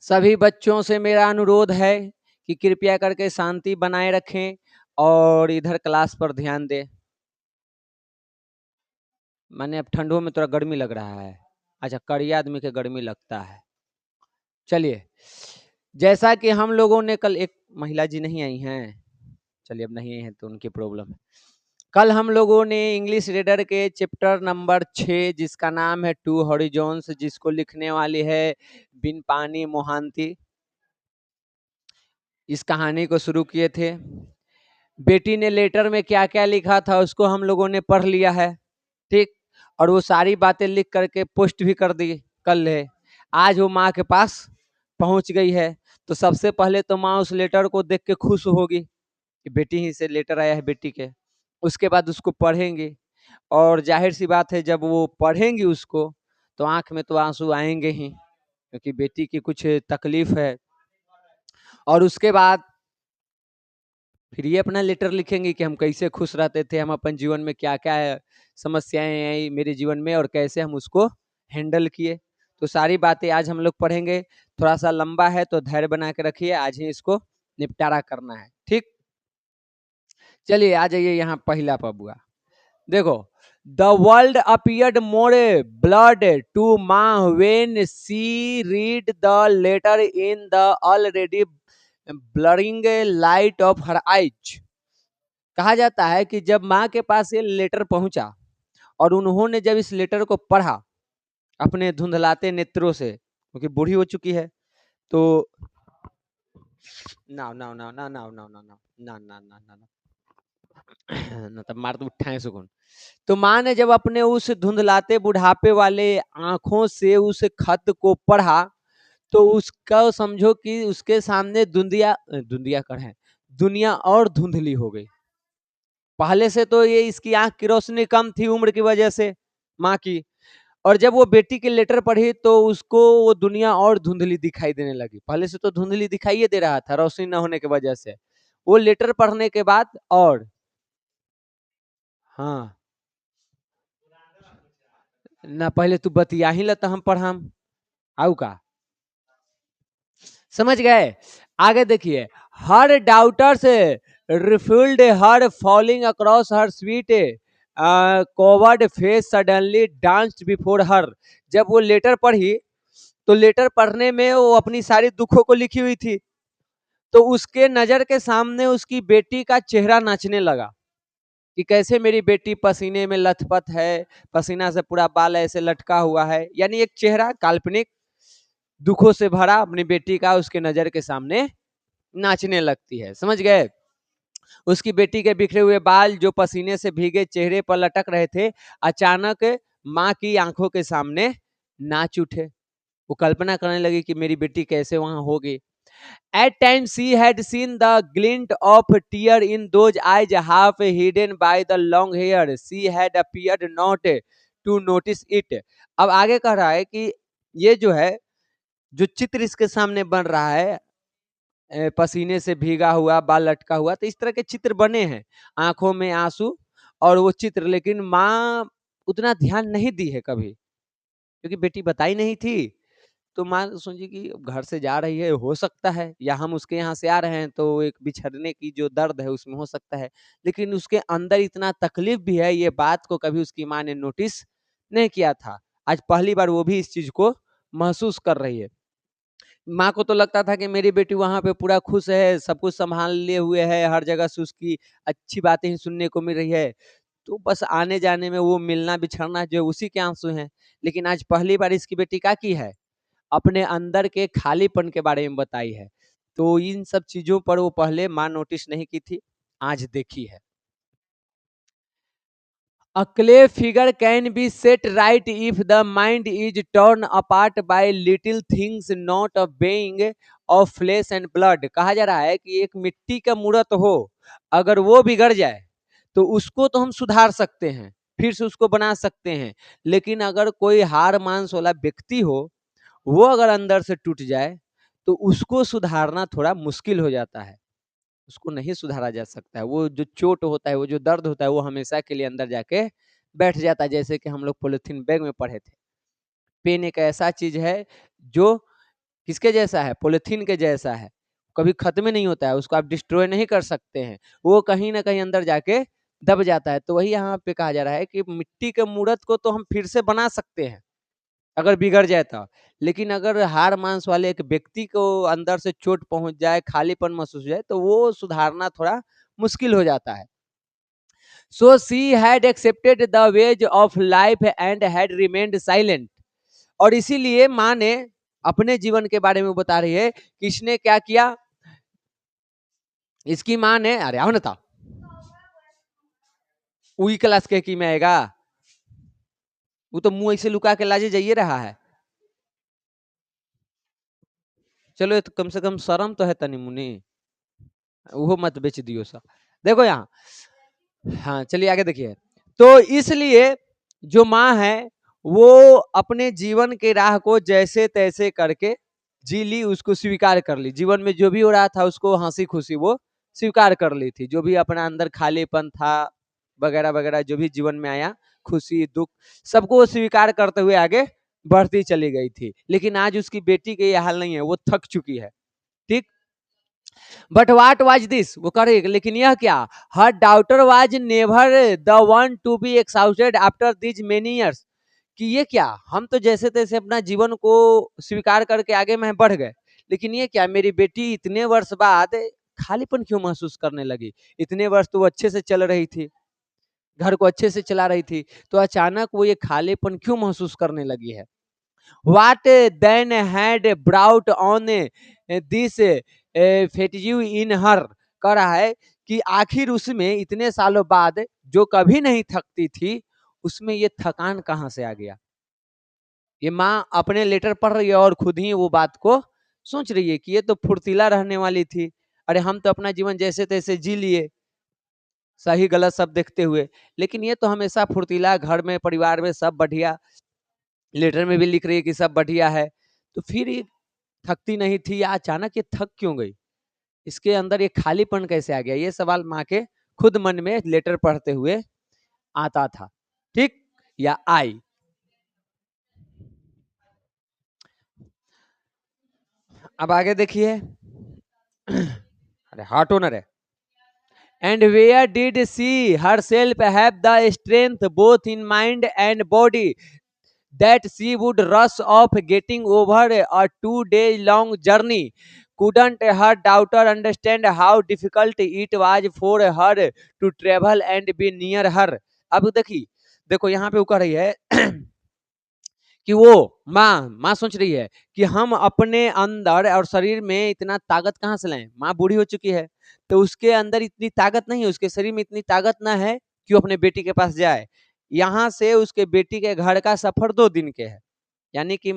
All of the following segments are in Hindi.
सभी बच्चों से मेरा अनुरोध है कि कृपया करके शांति बनाए रखें और इधर क्लास पर ध्यान दें। मैंने अब ठंडों में थोड़ा गर्मी लग रहा है। अच्छा, कड़िया आदमी के गर्मी लगता है। चलिए, जैसा कि हम लोगों ने कल, एक महिला जी नहीं आई हैं, चलिए अब नहीं आई हैं तो उनकी प्रॉब्लम है। कल हम लोगों ने इंग्लिश रीडर के चैप्टर नंबर 6 जिसका नाम है टू हॉरिजॉन्स, जिसको लिखने वाली है बिनपानी मोहांती, इस कहानी को शुरू किए थे। बेटी ने लेटर में क्या क्या लिखा था उसको हम लोगों ने पढ़ लिया है, ठीक, और वो सारी बातें लिख करके पोस्ट भी कर दी कल है। आज वो माँ के पास पहुंच गई है, तो सबसे पहले तो माँ उस लेटर को देख के खुश होगी कि बेटी ही से लेटर आया है बेटी के। उसके बाद उसको पढ़ेंगे, और जाहिर सी बात है जब वो पढ़ेंगी उसको तो आंख में तो आंसू आएंगे ही, क्योंकि बेटी की कुछ तकलीफ है। और उसके बाद फिर ये अपना लेटर लिखेंगे कि हम कैसे खुश रहते थे, हम अपन जीवन में क्या क्या समस्याएं आई मेरे जीवन में और कैसे हम उसको हैंडल किए। तो सारी बातें आज हम लोग पढ़ेंगे। थोड़ा सा लंबा है तो धैर्य बना के रखिए, आज ही इसको निपटारा करना है, ठीक। चलिए आ जाइए यहाँ पहला पबुआ। देखो, the world appeared more blood to Ma when she read the letter in the already blurring light of her eyes. कहा जाता है कि जब माँ के पास ये लेटर पहुंचा और उन्होंने जब इस लेटर को पढ़ा अपने धुंधलाते नेत्रों से, क्योंकि बूढ़ी हो चुकी है, तो ना ना ना ना ना ना ना ना ना ना ना ना ना तब मार तो उठाए सुकून। तो माँ ने जब अपने उस धुंधलाते बुढ़ापे वाले आंखों से उस खत को पढ़ा, तो उसका समझो कि उसके सामने दुनिया दुनिया कर है, दुनिया और धुंधली हो गई। पहले से तो ये इसकी आंख की रोशनी कम थी उम्र की वजह से माँ की, और जब वो बेटी के लेटर पढ़ी तो उसको वो दुनिया और धुंधली दिखाई देने लगी। पहले से तो धुंधली दिखाई दे रहा था रोशनी न होने की वजह से, वो लेटर पढ़ने के बाद। और हाँ ना, पहले तू बतिया ही लता हम पढ़ाम आऊ का, समझ गए। आगे देखिए, her daughters refilled her falling across her sweet coward face suddenly danced before her. जब वो लेटर पढ़ी तो लेटर पढ़ने में वो अपनी सारी दुखों को लिखी हुई थी, तो उसके नजर के सामने उसकी बेटी का चेहरा नाचने लगा कि कैसे मेरी बेटी पसीने में लथपथ है, पसीना से पूरा बाल ऐसे लटका हुआ है, यानी एक चेहरा काल्पनिक दुखों से भरा अपनी बेटी का उसके नजर के सामने नाचने लगती है, समझ गए। उसकी बेटी के बिखरे हुए बाल जो पसीने से भीगे चेहरे पर लटक रहे थे, अचानक माँ की आंखों के सामने नाच उठे। वो कल्पना करने लगी कि मेरी बेटी कैसे वहां होगी। At times she had seen the glint of tear in those eyes half hidden by the long hair. She had appeared not to notice it. अब आगे कह रहा है कि ये जो है, जो चित्र इसके सामने बन रहा है, पसीने से भीगा हुआ बाल लटका हुआ, तो इस तरह के चित्र बने हैं, आंखों में आंसू और वो चित्र, लेकिन माँ उतना ध्यान नहीं दी है कभी, क्योंकि बेटी बताई नहीं थी। तो माँ सोची कि घर से जा रही है, हो सकता है, या हम उसके यहाँ से आ रहे हैं तो एक बिछड़ने की जो दर्द है उसमें हो सकता है, लेकिन उसके अंदर इतना तकलीफ भी है, ये बात को कभी उसकी माँ ने नोटिस नहीं किया था। आज पहली बार वो भी इस चीज को महसूस कर रही है। माँ को तो लगता था कि मेरी बेटी वहां पे पूरा खुश है, सब कुछ संभाल लिए हुए है, हर जगह से उसकी अच्छी बातें ही सुनने को मिल रही है, तो बस आने जाने में वो मिलना बिछड़ना जो उसी के आंसू हैं। लेकिन आज पहली बार इसकी बेटी क्या की है, अपने अंदर के खालीपन के बारे में बताई है। तो इन सब चीजों पर वो पहले माँ नोटिस नहीं की थी, आज देखी है। A clay figure can be set right if the mind is torn apart by little things not of being of flesh and blood। कहा जा रहा है कि एक मिट्टी का मूर्त हो, अगर वो बिगड़ जाए तो उसको तो हम सुधार सकते हैं, फिर से उसको बना सकते हैं, लेकिन अगर कोई हार मांस वाला व्यक्ति हो, वो अगर अंदर से टूट जाए तो उसको सुधारना थोड़ा मुश्किल हो जाता है, उसको नहीं सुधारा जा सकता है। वो जो चोट होता है, वो जो दर्द होता है, वो हमेशा के लिए अंदर जाके बैठ जाता है। जैसे कि हम लोग पॉलिथीन बैग में पढ़े थे, पेन एक ऐसा चीज है जो किसके जैसा है? पॉलिथीन के जैसा है, कभी खत्म ही नहीं होता है, उसको आप डिस्ट्रॉय नहीं कर सकते हैं, वो कहीं ना कहीं अंदर जाके दब जाता है। तो वही यहाँ पे कहा जा रहा है कि मिट्टी के मूर्त को तो हम फिर से बना सकते हैं अगर बिगड़ जाए तो, लेकिन अगर हार मांस वाले एक व्यक्ति को अंदर से चोट पहुंच जाए, खालीपन महसूस हो जाए, तो वो सुधारना थोड़ा मुश्किल हो जाता है। So she had accepted the ways of life and had remained silent. और इसीलिए माँ ने अपने जीवन के बारे में बता रही है कि इसने क्या किया। इसकी माँ ने, अरे आओ ना था, वही क्लास के की में आएगा, वो तो मुंह ऐसे लुका के लाजे जाइए रहा है। चलो तो कम से कम शर्म तो है तनी मुनी, वो मत बेच दियो सा। देखो यहाँ, हाँ चलिए आगे देखिए। तो इसलिए जो माँ है वो अपने जीवन के राह को जैसे तैसे करके जी ली, उसको स्वीकार कर ली, जीवन में जो भी हो रहा था उसको हंसी खुशी वो स्वीकार कर ली थी, जो भी अपना अंदर खालीपन था वगैरह वगैरह, जो भी जीवन में आया, खुशी दुख, सबको वो स्वीकार करते हुए आगे बढ़ती चली गई थी। लेकिन आज उसकी बेटी के ये हाल नहीं है, वो थक चुकी है। ठीक, बट वाट वाज दिस, वो करे, लेकिन यह क्या, her daughter was never the one to be exalted after this many years, कि ये क्या, हम तो जैसे तैसे अपना जीवन को स्वीकार करके आगे में बढ़ गए, लेकिन ये क्या, मेरी बेटी इतने वर्ष बाद खालीपन क्यों महसूस करने लगी। इतने वर्ष तो वो अच्छे से चल रही थी, घर को अच्छे से चला रही थी, तो अचानक वो ये खालीपन क्यों महसूस करने लगी है। What then had brought on this fatigue in her, कह रहा है कि आखिर उसमें इतने सालों बाद जो कभी नहीं थकती थी, उसमें ये थकान कहां से आ गया। ये माँ अपने लेटर पढ़ रही है और खुद ही वो बात को सोच रही है कि ये तो फुर्तीला रहने वाली थी, अरे हम तो अपना जीवन जैसे तैसे जी लिए, सही गलत सब देखते हुए, लेकिन ये तो हमेशा फुर्तीला, घर में परिवार में सब बढ़िया, लेटर में भी लिख रही है कि सब बढ़िया है, तो फिर ये थकती नहीं थी, या अचानक ये थक क्यों गई, इसके अंदर ये खालीपन कैसे आ गया, ये सवाल माँ के खुद मन में लेटर पढ़ते हुए आता था। ठीक, या आई। अब आगे देखिए, अरे हार्ट ओनर है। And where did she herself have the strength both in mind and body that she would rush off getting over a 2 day long journey? Couldn't her daughter understand how difficult it was for her to travel and be near her? अब देखिए, देखो यहाँ पे वो कह रही है कि वो माँ माँ सोच रही है कि हम अपने अंदर और शरीर में इतना ताकत कहाँ से लाएं। माँ बूढ़ी हो चुकी है, तो उसके अंदर इतनी ताकत नहीं है, उसके शरीर में इतनी ताकत ना है कि वो अपने बेटी के पास जाए। यहाँ से उसके बेटी के घर का सफर 2 दिन के है, यानी कि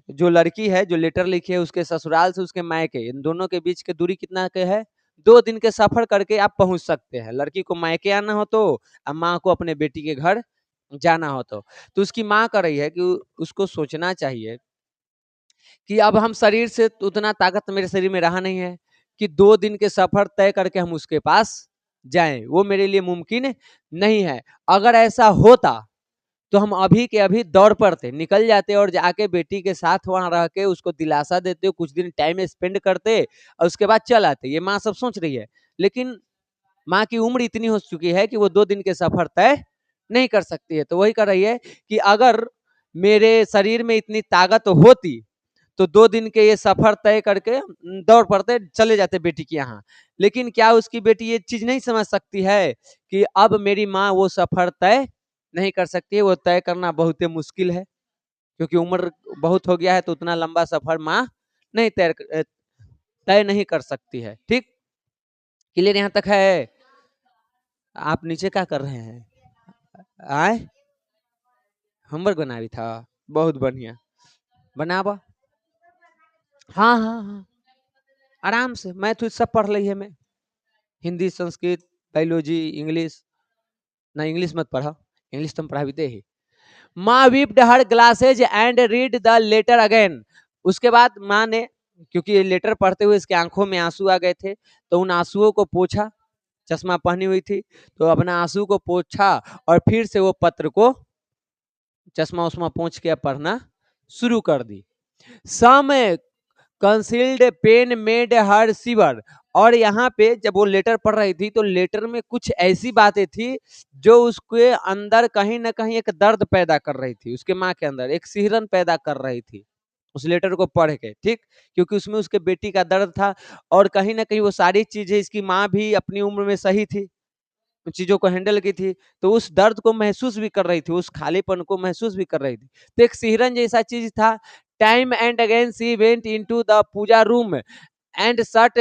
जो लड़की है जो लेटर लिखी है, उसके ससुराल से उसके मायके, इन दोनों के बीच के दूरी कितना के है, 2 दिन के सफर करके आप पहुंच सकते हैं। लड़की को मायके आना हो तो, माँ को अपने बेटी के घर जाना हो तो उसकी माँ कर रही है कि उसको सोचना चाहिए कि अब हम शरीर से उतना ताकत मेरे शरीर में रहा नहीं है कि 2 दिन के सफर तय करके हम उसके पास जाएं, वो मेरे लिए मुमकिन नहीं है। अगर ऐसा होता तो हम अभी के अभी दौड़ पड़ते, निकल जाते और जाके बेटी के साथ वहां रह के उसको दिलासा देते, कुछ दिन टाइम स्पेंड करते और उसके बाद चल आते। ये माँ सब सोच रही है, लेकिन माँ की उम्र इतनी हो चुकी है कि वो 2 दिन के सफर तय नहीं कर सकती है। तो वही कर रही है कि अगर मेरे शरीर में इतनी ताकत होती तो 2 दिन के ये सफर तय करके दौड़ पड़ते, चले जाते बेटी के यहाँ। लेकिन क्या उसकी बेटी ये चीज नहीं समझ सकती है कि अब मेरी माँ वो सफर तय नहीं कर सकती है, वो तय करना बहुत ही मुश्किल है, क्योंकि उम्र बहुत हो गया है, तो उतना लंबा सफर माँ नहीं तय नहीं कर सकती है। ठीक, क्लियर यहाँ तक है। आप नीचे क्या कर रहे हैं, आए होमवर्क बनावी था, बहुत बढ़िया, बनावा। हाँ हाँ हाँ, आराम से, मैथ सब पढ़ ली है मैं, हिंदी संस्कृत बायोलॉजी इंग्लिश, ना इंग्लिश मत पढ़ा, इंग्लिश तुम पढ़ा भी दे ही। माँ wiped her glasses and read the letter again. उसके बाद माँ ने, क्योंकि ये लेटर पढ़ते हुए इसके आंखों में आंसू आ गए थे, तो उन आंसुओं को पोछा, चश्मा पहनी हुई थी तो अपना आंसू को पोछा और फिर से वो पत्र को, चश्मा उश्मा पोंछ के पढ़ना शुरू कर दी। सम कंसील्ड पेन मेड हर शिवर। और यहाँ पे जब वो लेटर पढ़ रही थी तो लेटर में कुछ ऐसी बातें थी जो उसके अंदर कहीं ना कहीं एक दर्द पैदा कर रही थी, उसके माँ के अंदर एक सिहरन पैदा कर रही थी उस लेटर को पढ़ के, ठीक, क्योंकि उसमें उसके बेटी का दर्द था। और कहीं ना कहीं वो सारी चीजें इसकी माँ भी अपनी उम्र में सही थी, चीजों को हैंडल की थी, तो उस दर्द को महसूस भी कर रही थी, उस खालीपन को महसूस भी कर रही थी। तो एक सिहरन जैसा चीज था। Time and again she went into the puja room and shut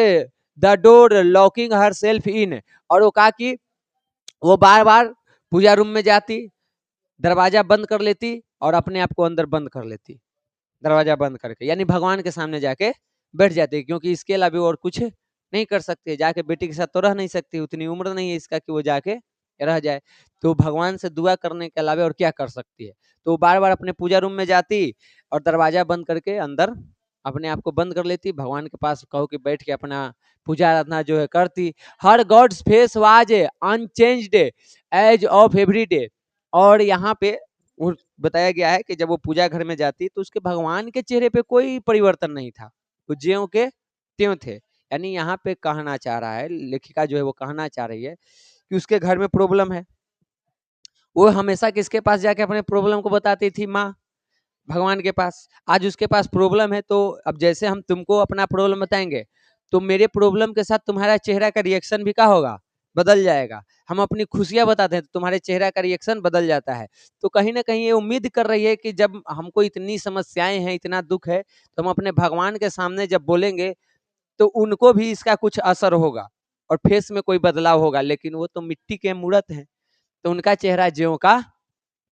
the door locking herself in. और वो कहा कि वो बार बार पूजा रूम में जाती, दरवाजा बंद कर लेती और अपने आप को अंदर बंद कर लेती, दरवाजा बंद करके, यानी भगवान के सामने जाके बैठ जाती, क्योंकि इसके अलावा और कुछ नहीं कर सकती, जाके बेटी के साथ तो रह नहीं सकती, उतनी उम्र नहीं है इसका कि वो जाके रह जाए, तो भगवान से दुआ करने के अलावा और क्या कर सकती है। तो बार बार अपने पूजा रूम में जाती और दरवाजा बंद करके अंदर अपने आप को बंद कर लेती, भगवान के पास कहो कि बैठ के अपना पूजा आराधना जो है करती। Her god's face was unchanged as of every day. और यहाँ पे बताया गया है कि जब वो पूजा घर में जाती तो उसके भगवान के चेहरे पे कोई परिवर्तन नहीं था, वो ज्यों के त्यों थे। यानी यहाँ पे कहना चाह रहा है, लेखिका जो है वो कहना चाह रही है कि उसके घर में प्रॉब्लम है, वो हमेशा किसके पास जाके अपने प्रॉब्लम को बताती थी, माँ, भगवान के पास। आज उसके पास प्रॉब्लम है, तो अब जैसे हम तुमको अपना प्रॉब्लम बताएंगे तो मेरे प्रॉब्लम के साथ तुम्हारा चेहरा का रिएक्शन भी क्या होगा, बदल जाएगा। हम अपनी खुशियां बताते हैं तो तुम्हारे चेहरा का रिएक्शन बदल जाता है। तो कहीं ना कहीं ये उम्मीद कर रही है कि जब हमको इतनी समस्याएं हैं, इतना दुख है, तो हम अपने भगवान के सामने जब बोलेंगे तो उनको भी इसका कुछ असर होगा और फेस में कोई बदलाव होगा। लेकिन वो तो मिट्टी के मूर्त हैं, तो उनका चेहरा ज्यों का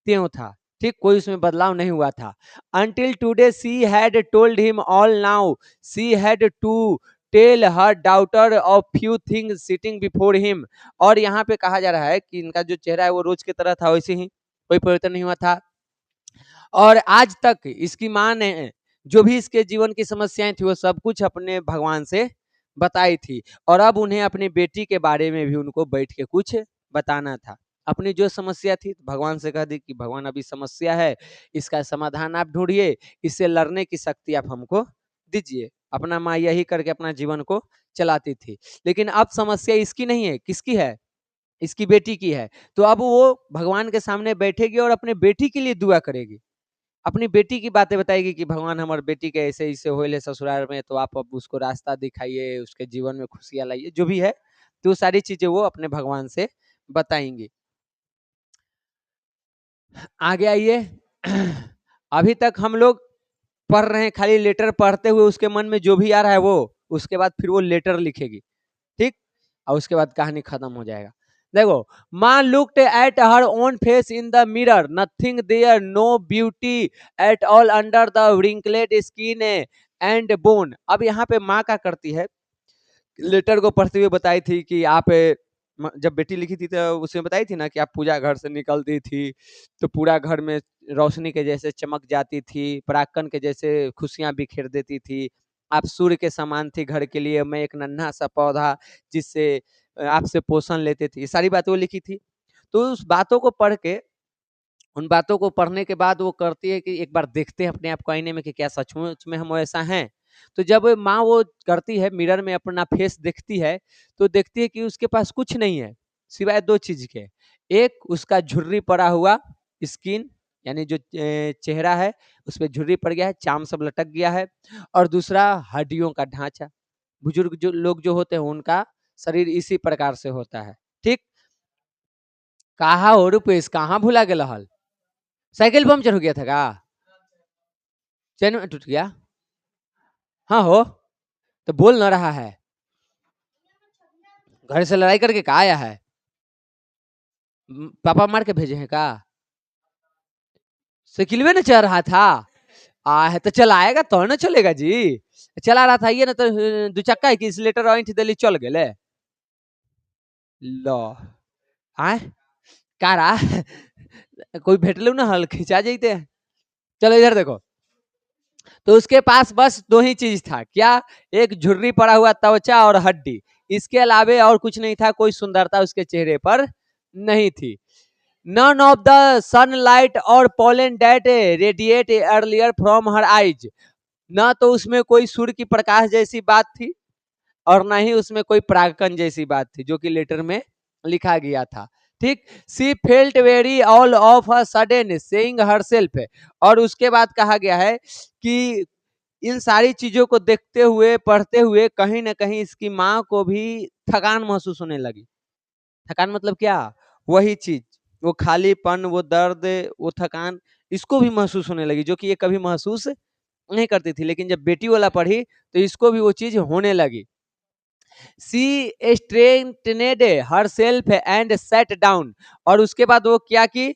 त्यों था, ठीक, कोई उसमें बदलाव नहीं हुआ था। Until today she had told him all, now she had to tell her daughter of few things sitting before him. और यहाँ पे कहा जा रहा है कि इनका जो चेहरा है वो रोज की तरह था, वैसे ही कोई परिवर्तन नहीं हुआ था। और आज तक इसकी माँ ने जो भी इसके जीवन की समस्याएं थी वो सब कुछ अपने भगवान से बताई थी। और अब उन्हें अपनी बेटी के बारे में भी उनको बैठ के कुछ बताना था। अपनी जो समस्या थी भगवान से कह दी कि भगवान अभी समस्या है, इसका समाधान आप ढूंढिए, इससे लड़ने की शक्ति आप हमको दीजिए। अपना माँ यही करके अपना जीवन को चलाती थी। लेकिन अब समस्या इसकी नहीं है, किसकी है, इसकी बेटी की है। तो अब वो भगवान के सामने बैठेगी और अपने बेटी के लिए दुआ करेगी, अपनी बेटी की बातें बताएगी कि भगवान हमारे बेटी के ऐसे ऐसे होले ससुराल में, तो आप अब उसको रास्ता दिखाइए, उसके जीवन में खुशियां लाइए, जो भी है। तो सारी चीजें वो अपने भगवान से बताएंगी। आगे आइए। अभी तक हम लोग पढ़ रहे हैं, खाली लेटर पढ़ते हुए उसके मन में जो भी आ रहा है वो, उसके बाद फिर वो लेटर लिखेगी, ठीक, और उसके बाद कहानी खत्म हो जाएगा। देखो, Ma looked at her own face in the mirror, nothing there, no beauty at all under the wrinkled skin and bone. अब यहाँ पे माँ क्या करती है, लेटर को पढ़ते हुए बताई थी कि आप जब बेटी लिखी थी तो उसमें बताई थी ना कि आप पूजा घर से निकलती थी तो पूरा घर में रोशनी के जैसे चमक जाती थी, पराक्कन के जैसे खुशियां बिखेर देती थी, आप सूर्य के समान थी घर के लिए, मैं एक नन्हा सा पौधा जिससे आपसे पोषण लेते थे, ये सारी बातें वो लिखी थी। तो उस बातों को पढ़ के, उन बातों को पढ़ने के बाद वो करती है कि एक बार देखते हैं अपने आप को आईने में कि क्या सचमुच में हम ऐसा हैं। तो जब माँ वो करती है, मिरर में अपना फेस देखती है, तो देखती है कि उसके पास कुछ नहीं है सिवाय दो चीज के। एक उसका झुर्री पड़ा हुआ स्किन, यानी जो चेहरा है उस पर झुर्री पड़ गया है, चाम सब लटक गया है। और दूसरा हड्डियों का ढांचा, बुजुर्ग जो लोग जो होते हैं उनका शरीर इसी प्रकार से होता है, ठीक। कहा हो रुपेश, कहाँ भुला गेल हल, साइकिल पंचर हो गया था का, चैन में टूट गया, हाँ हो, तो बोल ना रहा है, घर से लड़ाई करके कहा आया है, पापा मार के भेजे हैं का, साइकिल में ना चल रहा था, आ है तो चलाएगा तो ना चलेगा जी, चला रहा था ये ना तो दू चक्का है कि इसलेटर ऐंठ दिली चल गेले, लो आए कारा कोई भेटलू ना हल खिंचा जाते। चलो इधर देखो, तो उसके पास बस दो ही चीज था, क्या, एक झुर्री पड़ा हुआ त्वचा और हड्डी, इसके अलावे और कुछ नहीं था, कोई सुंदरता उसके चेहरे पर नहीं थी। नन ऑफ द सनलाइट और pollen that radiate earlier from her eyes, ना तो उसमें कोई सूर्य की प्रकाश जैसी बात थी और ना ही उसमें कोई प्राक्कन जैसी बात थी, जो कि लेटर में लिखा गया था। ठीक, सी felt very all of a sudden saying herself, और उसके बाद कहा गया है कि इन सारी चीजों को देखते हुए, पढ़ते हुए कहीं ना कहीं इसकी माँ को भी थकान महसूस होने लगी। थकान मतलब क्या? वही चीज, वो खालीपन, वो दर्द, वो थकान इसको भी महसूस होने लगी, जो कि ये कभी महसूस नहीं करती थी। लेकिन जब बेटी वाला पढ़ी तो इसको भी वो चीज होने लगी। सी स्ट्रेंथनेड हरसेल्फ एंड सेट डाउन, और उसके बाद वो क्या की,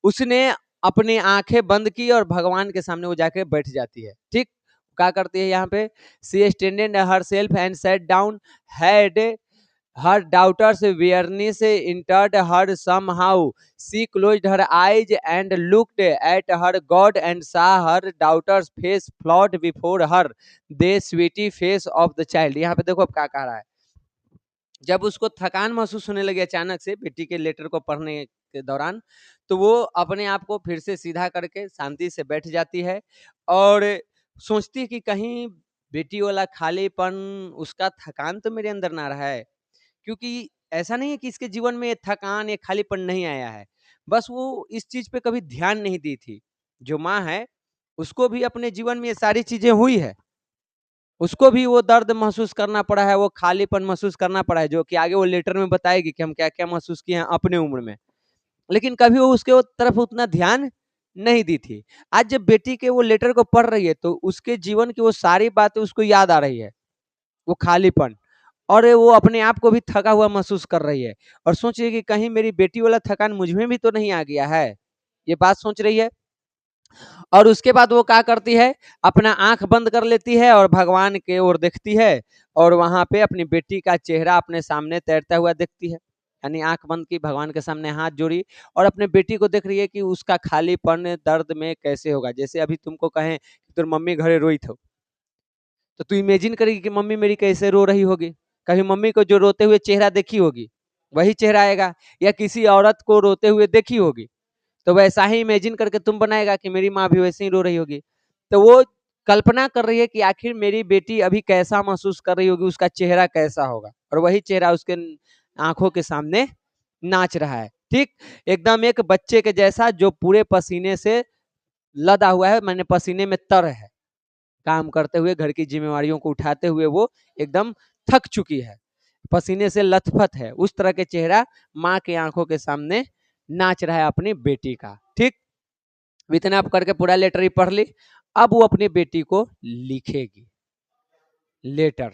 उसने अपनी आंखें बंद की और भगवान के सामने वो जाके बैठ जाती है। ठीक, क्या करती है यहाँ पे? She steadied herself and sat down, had her daughter's weariness entered her somehow. She closed her eyes and looked at her God and saw her daughter's face float before her, the sweetie face of the child. यहाँ पे देखो अब क्या कह रहा है। जब उसको थकान महसूस होने लगी अचानक से बेटी के लेटर को पढ़ने के दौरान, तो वो अपने आप को फिर से सीधा करके शांति से बैठ जाती है और सोचती है कि कहीं बेटी वाला खालीपन, उसका थकान तो मेरे अंदर ना रहा है। क्योंकि ऐसा नहीं है कि इसके जीवन में थकान या खालीपन नहीं आया है, बस वो इस चीज पे कभी ध्यान नहीं दी थी। जो माँ है उसको भी अपने जीवन में ये सारी चीजें हुई है, उसको भी वो दर्द महसूस करना पड़ा है, वो खालीपन महसूस करना पड़ा है, जो कि आगे वो लेटर में बताएगी कि हम क्या क्या महसूस किए हैं अपने उम्र में। लेकिन कभी वो उसके तरफ उतना ध्यान नहीं दी थी। आज जब बेटी के वो लेटर को पढ़ रही है तो उसके जीवन की वो सारी बातें उसको याद आ रही है, वो खालीपन, और वो अपने आप को भी थका हुआ महसूस कर रही है और सोच रही है कि कहीं मेरी बेटी वाला थकान मुझ में भी तो नहीं आ गया है, ये बात सोच रही है। और उसके बाद वो क्या करती है, अपना आंख बंद कर लेती है और भगवान के ओर देखती है और वहां पे अपनी बेटी का चेहरा अपने सामने तैरता हुआ देखती है। यानी आंख बंद की, भगवान के सामने हाथ जोड़ी और अपने बेटी को देख रही है कि उसका खालीपन दर्द में कैसे होगा। जैसे अभी तुमको कहें कि तुम मम्मी घरे रोई थो, तो तू इमेजिन करेगी कि मम्मी मेरी कैसे रो रही होगी। कभी मम्मी को जो रोते हुए चेहरा देखी होगी वही चेहरा आएगा, या किसी औरत को रोते हुए देखी होगी तो वैसा ही इमेजिन करके तुम बनाएगा कि मेरी माँ भी वैसे ही रो रही होगी। तो वो कल्पना कर रही है कि आखिर मेरी बेटी अभी कैसा महसूस कर रही होगी, उसका चेहरा कैसा होगा, और वही चेहरा उसके आंखों के सामने नाच रहा है। ठीक, एकदम एक बच्चे के जैसा जो पूरे पसीने से लदा हुआ है, मैंने पसीने में तर है, काम करते हुए घर की जिम्मेवारियों को उठाते हुए वो एकदम थक चुकी है, पसीने से लथपथ है। उस तरह के चेहरा माँ की आंखों के सामने नाच रहा है अपनी बेटी का। ठीक, इतना आप करके पूरा लेटर ही पढ़ ली। अब वो अपनी बेटी को लिखेगी लेटर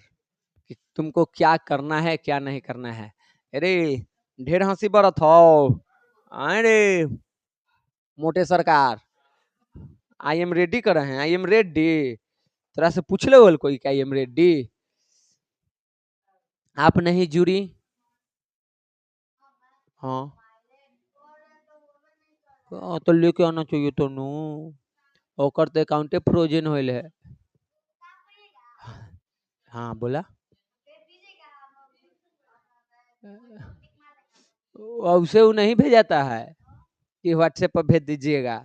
कि तुमको क्या करना है क्या नहीं करना है। अरे ढेर हंसी बरत हो, अरे मोटे सरकार, आई एम रेडी कर रहे हैं, आई एम रेडी। तरह से पूछ ले बोल कोई, क्या आई एम रेडी? आप नहीं जुड़ी? हाँ, तो लेके आना चाहिए तो नु, ओकर तो अकाउंटे फ्रोजन होइल है। हाँ बोला। उसे वो नहीं भेजाता है कि व्हाट्सएप पर भेज दीजिएगा,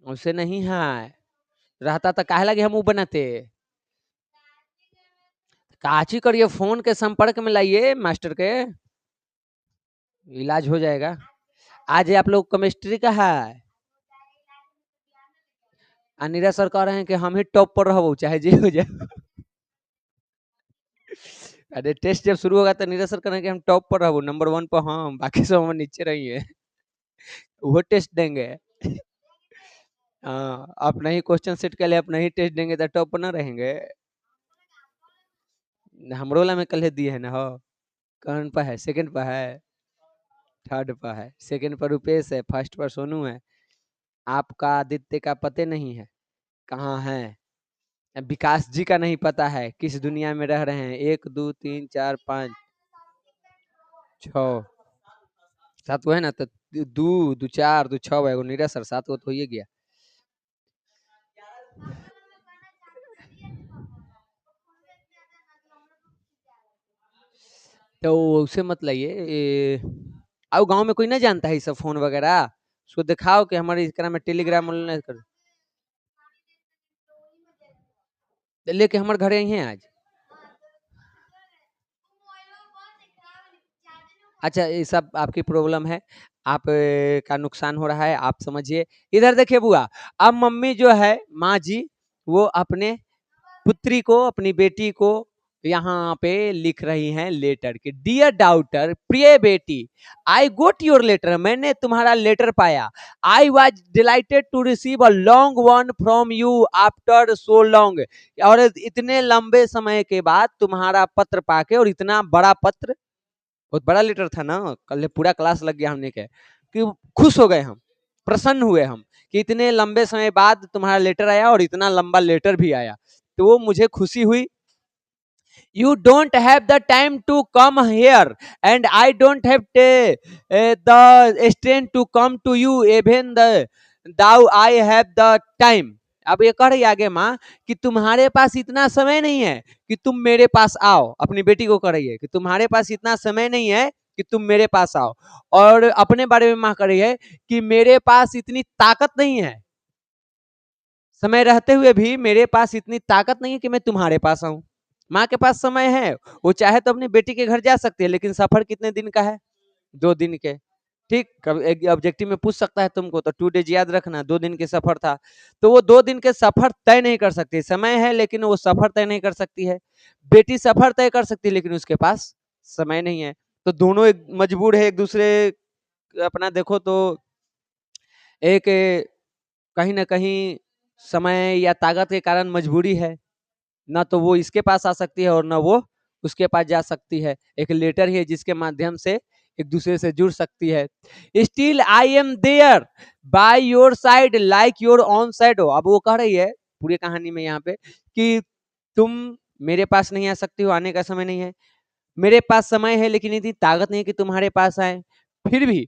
उसे नहीं है। रहता तो काहे लगे हम वो बनाते। काची करिए, फोन के संपर्क में लाइए मास्टर के, इलाज हो जाएगा। आज आप लोग केमिस्ट्री का है, अनिरा सर कह रहे हैं कि हम ही टॉप पर रहो चाहे जे हो जाए। अरे टेस्ट जब शुरू होगा तो नीरज सर कह रहे हैं कि हम टॉप पर रहो, नंबर 1 पर हम, बाकी सब हम नीचे रहिए। वो टेस्ट देंगे। हाँ, अपना ही क्वेश्चन सेट के लिए अपना ही टेस्ट देंगे तो टॉप पर ना रहेंगे। हमरो ला में कल दिए है ना हो। कौन पर है? सेकंड पर है, थर्ड पर है। सेकंड पर रुपेश है, फर्स्ट पर सोनू है। आपका आदित्य का पते नहीं है कहाँ है। विकास जी का नहीं पता है किस दुनिया में रह रहे हैं। 1 2 3 4 5 6 7 वो है ना, तो दो दो चार दो छह एगो नीरज सर, 7 वो तो हो ही गया। तो उसे मत लाइए। आओ गांव में कोई ना जानता है ये सब फोन वगैरह, उसको दिखाओ कि हमारे इस में टेलीग्राम ऑनलाइन कर। लेके हमारे घरे आई हैं आज। अच्छा, ये सब आपकी प्रॉब्लम है, आप का नुकसान हो रहा है, आप समझिए। इधर देखिए बुआ, अब मम्मी जो है, माँ जी, वो अपने पुत्री को, अपनी बेटी को यहाँ पे लिख रही हैं लेटर कि डियर डॉटर, प्रिय बेटी, आई गोट योर लेटर, मैंने तुम्हारा लेटर पाया। I was delighted to receive a long one from you after so long, और इतने लंबे समय के बाद तुम्हारा पत्र पाके, और इतना बड़ा पत्र, बहुत बड़ा लेटर था ना, कल पूरा क्लास लग गया हमने के, कि खुश हो गए हम, प्रसन्न हुए हम कि इतने लंबे समय बाद तुम्हारा लेटर आया, और इतना लंबा लेटर भी आया, तो वो मुझे खुशी हुई। You don't have the time to come here, and I don't have the strength to come to you, even the thou I have the time. अब ये कह रही आगे माँ कि तुम्हारे पास इतना समय नहीं है कि तुम मेरे पास आओ, अपनी बेटी को कह रही है कि तुम्हारे पास इतना समय नहीं है कि तुम मेरे पास आओ, और अपने बारे में माँ कह रही है कि मेरे पास इतनी ताकत नहीं है, समय रहते हुए भी मेरे पास इतनी ताकत नहीं है कि मैं तुम्हारे पास आऊं। माँ के पास समय है, वो चाहे तो अपनी बेटी के घर जा सकती है, लेकिन सफर कितने दिन का है, 2 दिन के। ठीक, कभी ऑब्जेक्टिव में पूछ सकता है तुमको, तो 2 डेज याद रखना, 2 दिन के सफर था, तो वो 2 दिन के सफर तय नहीं कर सकती, समय है लेकिन वो सफर तय नहीं कर सकती है। बेटी सफर तय कर सकती है, लेकिन उसके पास समय नहीं है, तो दोनों एक मजबूर है एक दूसरे, अपना देखो तो एक कहीं ना कहीं समय या ताकत के कारण मजबूरी है, ना तो वो इसके पास आ सकती है और ना वो उसके पास जा सकती है, एक लेटर है जिसके माध्यम से एक दूसरे से जुड़ सकती है। Still I am there by your side like your own side. अब वो कह रही है पूरी कहानी में यहाँ पे कि तुम मेरे पास नहीं आ सकती हो, आने का समय नहीं है, मेरे पास समय है लेकिन इतनी ताकत नहीं कि तुम्हारे पास आए, फिर भी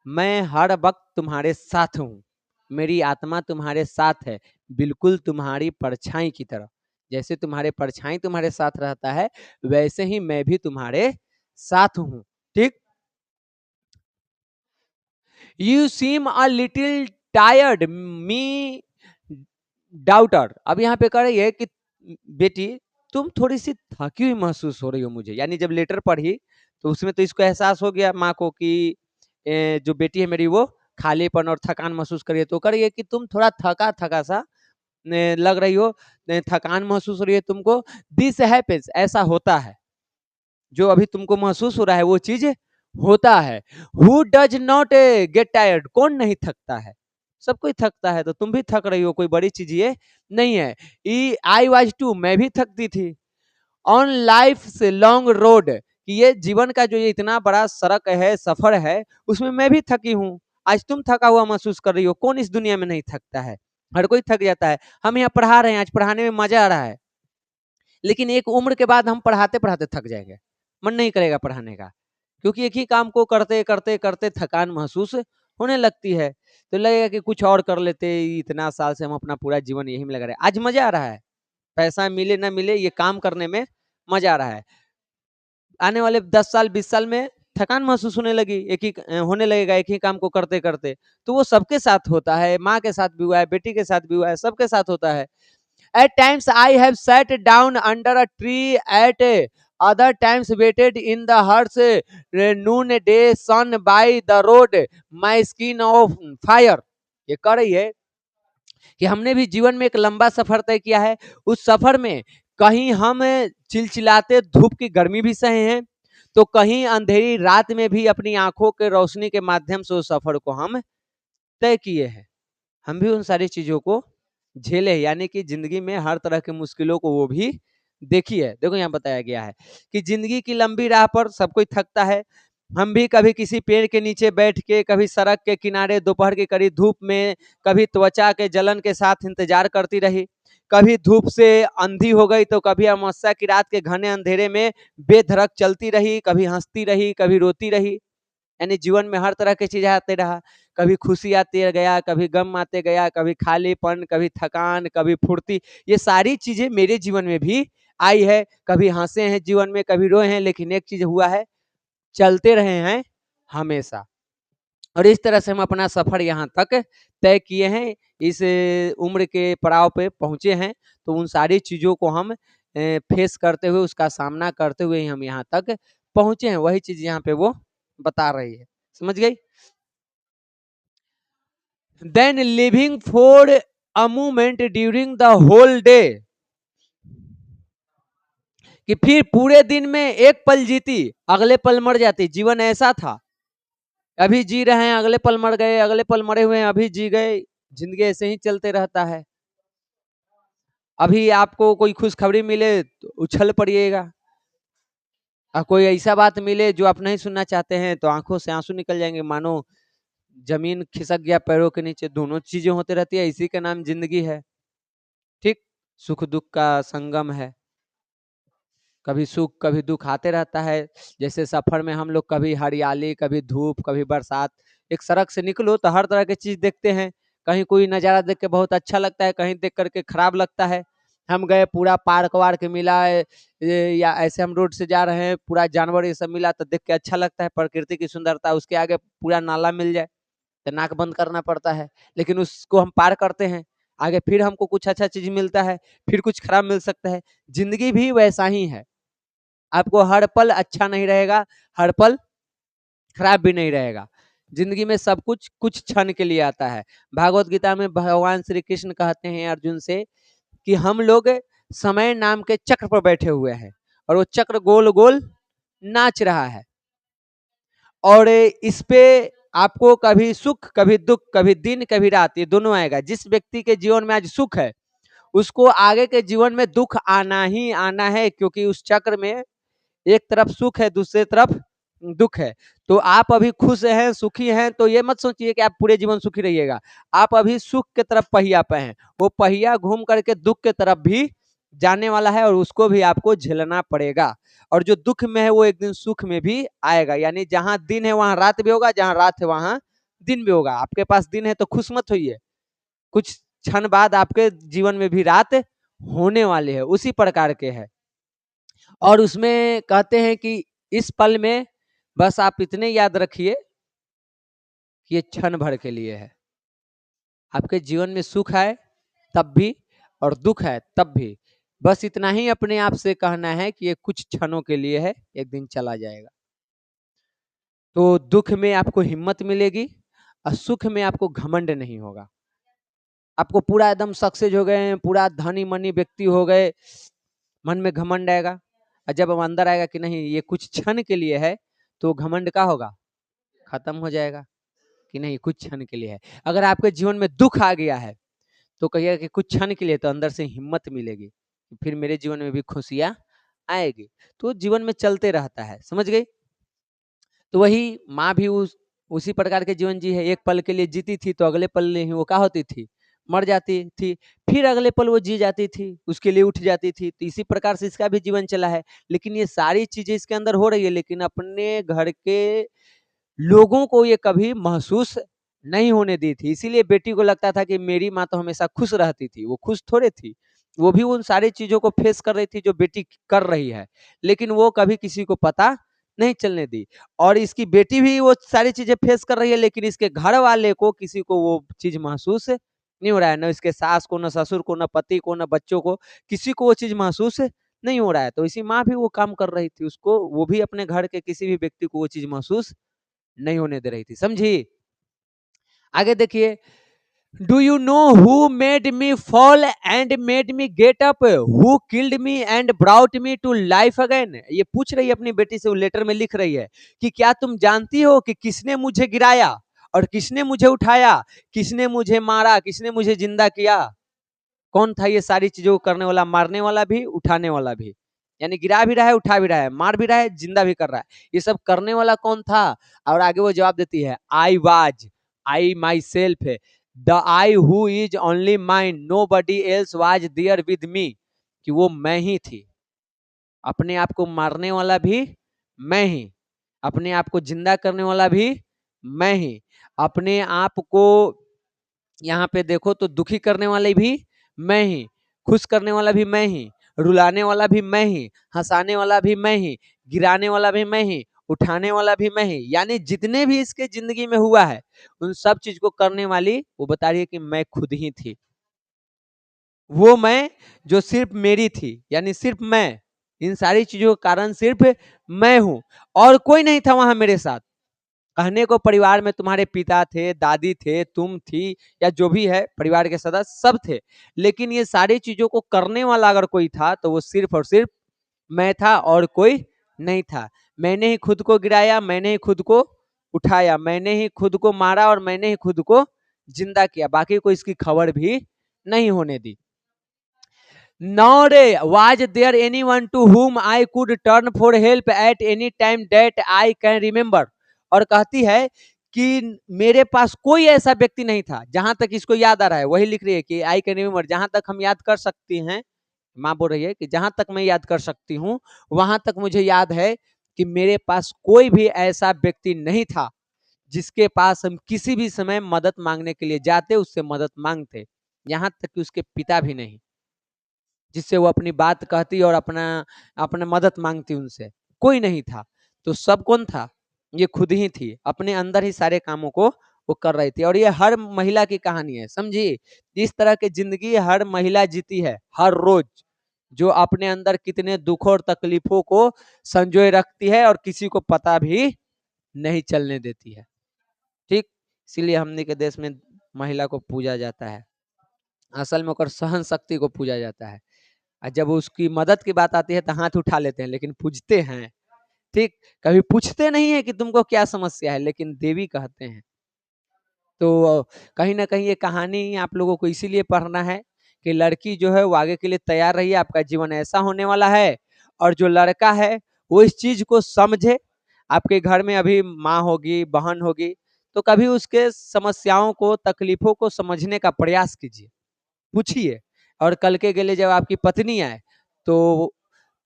मैं हर वक्त तुम्हारे साथ हूँ, मेरी आत्मा तुम्हारे साथ है, बिल्कुल तुम्हारी परछाई की तरह, जैसे तुम्हारे परछाई तुम्हारे साथ रहता है, वैसे ही मैं भी तुम्हारे साथ हूँ। ठीक, you seem a little tired me daughter. अब यहाँ पे कह रही है कि बेटी तुम थोड़ी सी थकी हुई महसूस हो रही हो मुझे, यानी जब लेटर पढ़ी तो उसमें तो इसको एहसास हो गया माँ को कि जो बेटी है मेरी वो खालीपन और थकान महसूस करिए, तो कर रही है कि तुम थोड़ा थका थका सा लग रही हो, थकान महसूस हो रही है तुमको, दिस हैपेंस, ऐसा होता है, जो अभी तुमको महसूस हो रहा है वो चीज होता है। Who does not get tired, कौन नहीं थकता है, सब कोई थकता है, तो तुम भी थक रही हो, कोई बड़ी चीज ये नहीं है। ई आई वाज टू, मैं भी थकती थी, ऑन लाइफ से लॉन्ग रोड, कि ये जीवन का जो ये इतना बड़ा सड़क है, सफर है, उसमें मैं भी थकी हूँ। आज तुम थका हुआ महसूस कर रही हो, कौन इस दुनिया में नहीं थकता है, हर कोई थक जाता है। हम यहाँ पढ़ा रहे हैं, आज पढ़ाने में मजा आ रहा है, लेकिन एक उम्र के बाद हम पढ़ाते पढ़ाते थक जाएंगे, मन नहीं करेगा पढ़ाने का, क्योंकि एक ही काम को करते करते करते थकान महसूस होने लगती है, तो लगेगा कि कुछ और कर लेते, इतना साल से हम अपना पूरा जीवन यही में लगा रहे, आज मजा आ रहा है, पैसा मिले ना मिले ये काम करने में मजा आ रहा है। आने वाले 10 साल 20 साल में थकान महसूस होने लगी, एक ही होने लगेगा एक ही काम को करते करते, तो वो सबके साथ होता है, माँ के साथ भी हुआ है, बेटी के साथ भी हुआ है, सबके साथ होता है। At times I have sat down under a tree, at other times waited in the harsh noonday sun by the road, my skin of fire। ये कह रही है कि हमने भी जीवन में एक लंबा सफर तय किया है, उस सफर में कहीं हम चिलचिलाते धूप की गर्मी भी सहे हैं, तो कहीं अंधेरी रात में भी अपनी आंखों के रोशनी के माध्यम से उस सफर को हम तय किए हैं। हम भी उन सारी चीजों को झेले, यानी कि जिंदगी में हर तरह की मुश्किलों को वो भी देखी है। देखो यहाँ बताया गया है कि जिंदगी की लंबी राह पर सब कोई थकता है, हम भी कभी किसी पेड़ के नीचे बैठ के, कभी सड़क के किनारे दोपहर के करीब धूप में, कभी त्वचा के जलन के साथ इंतजार करती रही, कभी धूप से अंधी हो गई, तो कभी अमावस्या की रात के घने अंधेरे में बेधड़क चलती रही, कभी हंसती रही, कभी रोती रही, यानी जीवन में हर तरह की चीज आते रहा, कभी खुशी आते गया, कभी गम आते गया, कभी खालीपन, कभी थकान, कभी फुर्ती, ये सारी चीजें मेरे जीवन में भी आई है, कभी हंसे हैं जीवन में, कभी रोए हैं, लेकिन एक चीज हुआ है, चलते रहे हैं हमेशा। और इस तरह से हम अपना सफर यहाँ तक तय किए हैं, इस उम्र के पड़ाव पे पहुंचे हैं। तो उन सारी चीजों को हम फेस करते हुए, उसका सामना करते हुए ही हम यहाँ तक पहुंचे हैं। वही चीज यहाँ पे वो बता रही है, समझ गई। Then living for a moment during the whole day, कि फिर पूरे दिन में एक पल जीती, अगले पल मर जाती। जीवन ऐसा था, अभी जी रहे हैं, अगले पल मर गए, अगले पल मरे हुए हैं, अभी जी गए। जिंदगी ऐसे ही चलते रहता है। अभी आपको कोई खुशखबरी मिले तो उछल पड़िएगा, और कोई ऐसा बात मिले जो आप नहीं सुनना चाहते हैं तो आंखों से आंसू निकल जाएंगे, मानो जमीन खिसक गया पैरों के नीचे। दोनों चीजें होते रहती है, इसी का नाम जिंदगी है। ठीक, सुख दुख का संगम है, कभी सुख कभी दुख आते रहता है। जैसे सफर में हम लोग कभी हरियाली, कभी धूप, कभी बरसात। एक सड़क से निकलो तो हर तरह की चीज देखते हैं। कहीं कोई नज़ारा देख के बहुत अच्छा लगता है, कहीं देख करके खराब लगता है। हम गए, पूरा पार्क वार्क मिला है, या ऐसे हम रोड से जा रहे हैं, पूरा जानवर ये सब मिला तो देख के अच्छा लगता है, प्रकृति की सुंदरता। उसके आगे पूरा नाला मिल जाए तो नाक बंद करना पड़ता है, लेकिन उसको हम पार करते हैं। आगे फिर हमको कुछ अच्छा चीज मिलता है, फिर कुछ खराब मिल सकता है। जिंदगी भी वैसा ही है, आपको हर पल अच्छा नहीं रहेगा, हर पल खराब भी नहीं रहेगा। जिंदगी में सब कुछ कुछ क्षण के लिए आता है। भागवत गीता में भगवान श्री कृष्ण कहते हैं अर्जुन से कि हम लोग समय नाम के चक्र पर बैठे हुए हैं, और वो चक्र गोल गोल नाच रहा है, और इस पे आपको कभी सुख कभी दुख, कभी दिन कभी रात, ये दोनों आएगा। जिस व्यक्ति के जीवन में आज सुख है, उसको आगे के जीवन में दुख आना ही आना है, क्योंकि उस चक्र में एक तरफ सुख है, दूसरे तरफ दुख है। तो आप अभी खुश हैं, सुखी हैं, तो ये मत सोचिए कि आप पूरे जीवन सुखी रहिएगा। आप अभी सुख के तरफ पहिया पे हैं, वो पहिया घूम करके दुख के तरफ भी जाने वाला है, और उसको भी आपको झेलना पड़ेगा। और जो दुख में है वो एक दिन सुख में भी आएगा। यानी जहां दिन है वहां रात भी होगा, जहां रात है वहां दिन भी होगा। आपके पास दिन है तो खुश मत होइए, कुछ क्षण बाद आपके जीवन में भी रात होने वाले है, उसी प्रकार के है। और उसमें कहते हैं कि इस पल में बस आप इतने याद रखिए कि ये क्षण भर के लिए है। आपके जीवन में सुख है तब भी, और दुख है तब भी, बस इतना ही अपने आप से कहना है कि ये कुछ क्षणों के लिए है, एक दिन चला जाएगा। तो दुख में आपको हिम्मत मिलेगी, और सुख में आपको घमंड नहीं होगा। आपको पूरा एकदम सक्सेस हो गए हैं, पूरा धनी मनी व्यक्ति हो गए, मन में घमंड आएगा। और जब हम अंदर आएगा कि नहीं ये कुछ क्षण के लिए है, तो घमंड का होगा, खत्म हो जाएगा कि नहीं कुछ क्षण के लिए है। अगर आपके जीवन में दुख आ गया है तो कहिएगा कि कुछ क्षण के लिए, तो अंदर से हिम्मत मिलेगी, फिर मेरे जीवन में भी खुशियां आएगी। तो जीवन में चलते रहता है, समझ गई। तो वही माँ भी उसी प्रकार के जीवन जी है। एक पल के लिए जीती थी, तो अगले पल ही वो क्या होती थी, मर जाती थी। फिर अगले पल वो जी जाती थी, उसके लिए उठ जाती थी। तो इसी प्रकार से इसका भी जीवन चला है। लेकिन ये सारी चीजें इसके अंदर हो रही है, लेकिन अपने घर के लोगों को ये कभी महसूस नहीं होने दी थी। इसीलिए बेटी को लगता था कि मेरी माँ तो हमेशा खुश रहती थी, वो खुश थोड़े थी। वो भी उन सारी चीजों को फेस कर रही थी जो बेटी कर रही है, लेकिन वो कभी किसी को पता नहीं चलने दी। और इसकी बेटी भी वो सारी चीजें फेस कर रही है, लेकिन इसके घर वाले को किसी को वो चीज महसूस नहीं हो रहा है। न इसके सास को, न ससुर को, न पति को, न बच्चों को, किसी को वो चीज महसूस नहीं हो रहा है। तो इसी माँ भी वो काम कर रही थी, उसको वो भी अपने घर के किसी भी व्यक्ति को वो चीज महसूस नहीं होने दे रही थी, समझी। आगे देखिए, do you know who made me fall and made me get up, who killed me and brought me to life again. ये पूछ रही है अपनी बेटी से, वो लेटर में लिख रही है कि क्या तुम जानती हो कि किसने मुझे गिराया और किसने मुझे उठाया, किसने मुझे मारा, किसने मुझे जिंदा किया। कौन था ये सारी चीजों को करने वाला, मारने वाला भी, उठाने वाला भी। यानी गिरा भी रहा है, उठा भी रहा है, मार भी रहा है, जिंदा भी कर रहा है। ये सब करने वाला कौन था। और आगे वो जवाब देती है, I was, I myself, the I who is only mine, nobody else was there with me. कि वो मैं ही थी, अपने आप को मारने वाला भी मैं ही, अपने आप को जिंदा करने वाला भी मैं ही, अपने आप को यहाँ पे देखो तो दुखी करने वाले भी मैं ही, खुश करने वाला भी मैं ही, रुलाने वाला भी मैं ही, हंसाने वाला भी मैं ही, गिराने वाला भी मैं ही, उठाने वाला भी मैं ही। यानी जितने भी इसके जिंदगी में हुआ है उन सब चीज को करने वाली वो बता रही है कि मैं खुद ही थी। वो मैं जो सिर्फ मेरी थी, यानी सिर्फ मैं, इन सारी चीजों का कारण सिर्फ मैं हूं और कोई नहीं था वहां मेरे साथ। कहने को परिवार में तुम्हारे पिता थे, दादी थे, तुम थी, या जो भी है परिवार के सदस्य सब थे, लेकिन ये सारी चीजों को करने वाला अगर कोई था तो वो सिर्फ और सिर्फ मैं था और कोई नहीं था। मैंने ही खुद को गिराया, मैंने ही खुद को उठाया, मैंने ही खुद को मारा और मैंने ही खुद को जिंदा किया, बाकी को इसकी खबर भी नहीं होने दी। Nor was there anyone to whom I could turn for help at any time that I can remember। और कहती है कि मेरे पास कोई ऐसा व्यक्ति नहीं था, जहां तक इसको याद आ रहा है वही लिख रही है कि आई कैन रिमेम्बर, जहां तक हम याद कर सकती हैं। माँ बोल रही है कि जहां तक मैं याद कर सकती हूँ वहां तक मुझे याद है कि मेरे पास कोई भी ऐसा व्यक्ति नहीं था जिसके पास हम किसी भी समय मदद मांगने के लिए जाते, उससे मदद मांगते, यहाँ तक कि उसके पिता भी नहीं, जिससे वो अपनी बात कहती और अपना अपना मदद मांगती, उनसे कोई नहीं था। तो सब कौन था? ये खुद ही थी, अपने अंदर ही सारे कामों को वो कर रही थी। और ये हर महिला की कहानी है, समझी? इस तरह की जिंदगी हर महिला जीती है हर रोज, जो अपने अंदर कितने दुखों और तकलीफों को संजोए रखती है और किसी को पता भी नहीं चलने देती है। ठीक, इसीलिए हमने के देश में महिला को पूजा जाता है, असल में ओकर सहन शक्ति को पूजा जाता है। और जब उसकी मदद की बात आती है तो हाथ उठा लेते हैं, लेकिन पूजते हैं। ठीक, कभी पूछते नहीं है कि तुमको क्या समस्या है, लेकिन देवी कहते हैं। तो कहीं ना कहीं ये कहानी आप लोगों को इसीलिए पढ़ना है कि लड़की जो है वो आगे के लिए तैयार रही है, आपका जीवन ऐसा होने वाला है। और जो लड़का है वो इस चीज को समझे। आपके घर में अभी माँ होगी, बहन होगी, तो कभी उसके समस्याओं को, तकलीफों को समझने का प्रयास कीजिए, पूछिए। और कल के लिए जब आपकी पत्नी आए तो